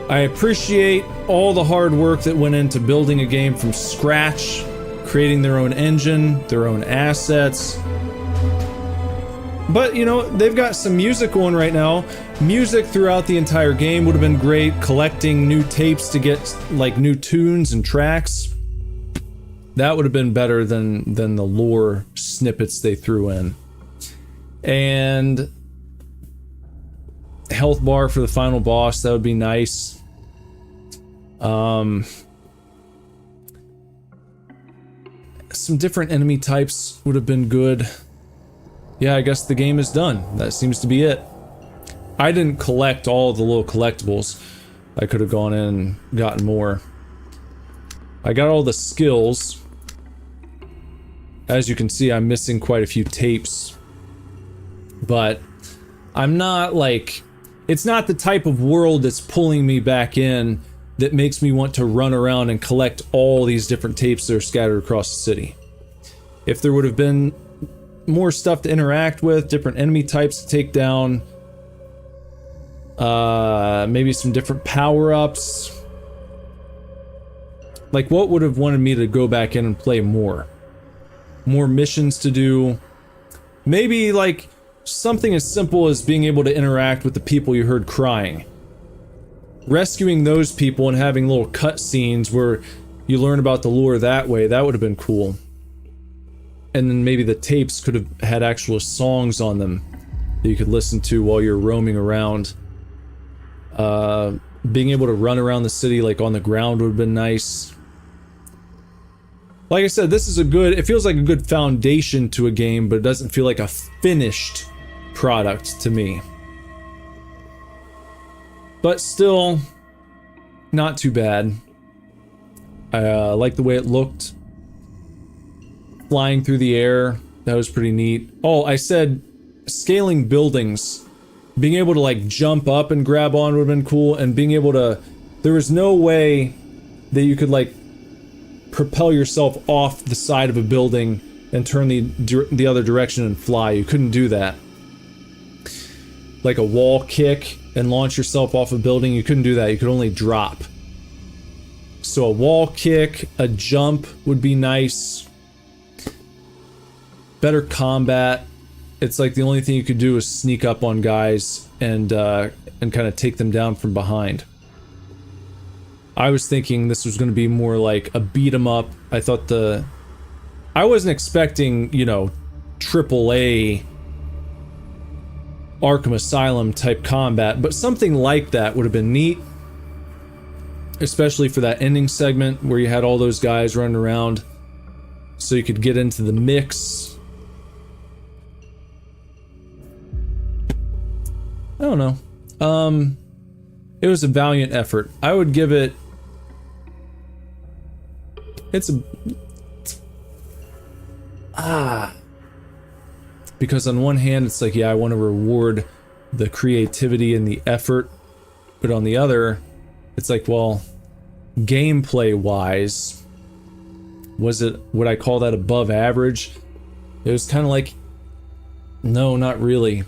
I appreciate all the hard work that went into building a game from scratch, creating their own engine, their own assets. But, you know, they've got some music going right now. Music throughout the entire game would have been great. Collecting new tapes to get, like, new tunes and tracks. That would have been better than the lore snippets they threw in. And health bar for the final boss, that would be nice. Some different enemy types would have been good. Yeah, I guess the game is done. That seems to be it. I didn't collect all the little collectibles. I could have gone in and gotten more. I got all the skills. As you can see, I'm missing quite a few tapes. But I'm not like... It's not the type of world that's pulling me back in that makes me want to run around and collect all these different tapes that are scattered across the city. If there would have been more stuff to interact with, different enemy types to take down, maybe some different power-ups. Like, what would have wanted me to go back in and play more? More missions to do. Maybe, like, something as simple as being able to interact with the people you heard crying. Rescuing those people and having little cutscenes where you learn about the lore that way, that would have been cool. And then maybe the tapes could have had actual songs on them that you could listen to while you're roaming around. Being able to run around the city, like, on the ground would have been nice. Like I said, this is a good... It feels like a good foundation to a game, but it doesn't feel like a finished product to me. But still, not too bad. I like the way it looked. Flying through the air, that was pretty neat. Oh, I said scaling buildings being able to like jump up and grab on would have been cool, and being able to, there was no way that you could like propel yourself off the side of a building and turn the other direction and fly. You couldn't do that. Like a wall kick and launch yourself off a building, you couldn't do that. You could only drop. So a wall kick, a jump would be nice. Better combat. It's like the only thing you could do is sneak up on guys and kind of take them down from behind. I was thinking this was going to be more like a beat 'em up. I thought I wasn't expecting, you know, AAA Arkham Asylum type combat, but something like that would have been neat. Especially for that ending segment where you had all those guys running around so you could get into the mix. I don't know. It was a valiant effort. I would give it... Because on one hand, it's like, yeah, I want to reward the creativity and the effort. But on the other, it's like, well, gameplay-wise, would I call that above average? It was kind of like, no, not really.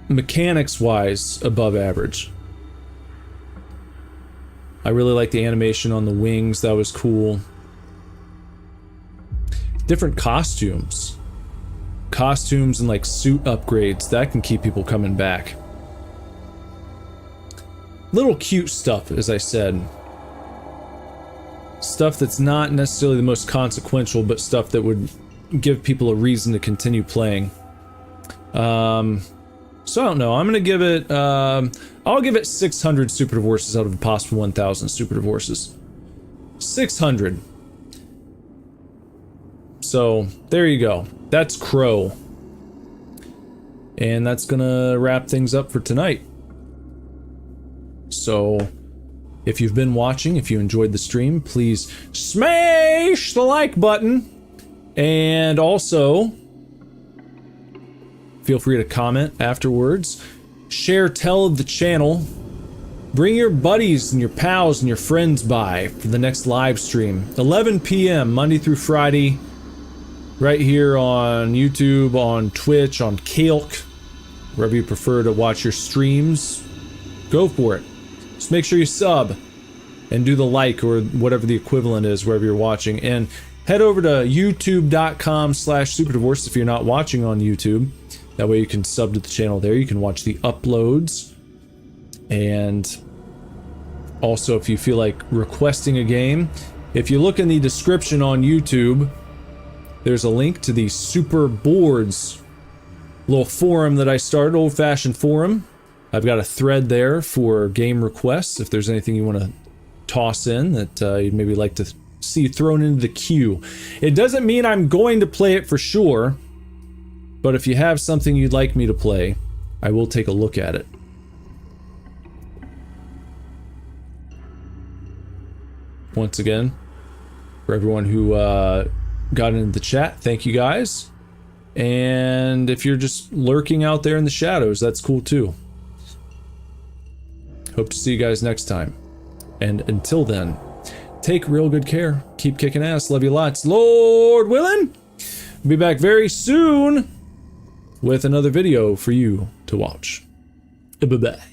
Mechanics-wise, above average. I really like the animation on the wings, that was cool. Different costumes. Costumes and like suit upgrades, that can keep people coming back. Little cute stuff, as I said. Stuff that's not necessarily the most consequential, but stuff that would give people a reason to continue playing. So I don't know, I'm gonna give it, I'll give it 600 Super Divorces out of a possible 1,000 Super Divorces. 600. So, there you go. That's Crow. And that's gonna wrap things up for tonight. So, if you've been watching, if you enjoyed the stream, please smash the like button. And also, feel free to comment afterwards. Share, tell of the channel. Bring your buddies and your pals and your friends by for the next live stream. 11 p.m. Monday through Friday. Right here on YouTube, on Twitch, on Kalk. Wherever you prefer to watch your streams. Go for it. Just make sure you sub. And do the like or whatever the equivalent is wherever you're watching. And head over to youtube.com/superdivorce if you're not watching on YouTube. That way you can sub to the channel there. You can watch the uploads. And also if you feel like requesting a game, if you look in the description on YouTube, there's a link to the Super Boards little forum that I started, old-fashioned forum. I've got a thread there for game requests if there's anything you want to toss in that you'd maybe like to see thrown into the queue. It doesn't mean I'm going to play it for sure, but if you have something you'd like me to play, I will take a look at it. Once again, for everyone who got into the chat, thank you guys. And if you're just lurking out there in the shadows, that's cool too. Hope to see you guys next time. And until then, take real good care. Keep kicking ass. Love you lots. Lord willing, we'll be back very soon with another video for you to watch. Bye-bye.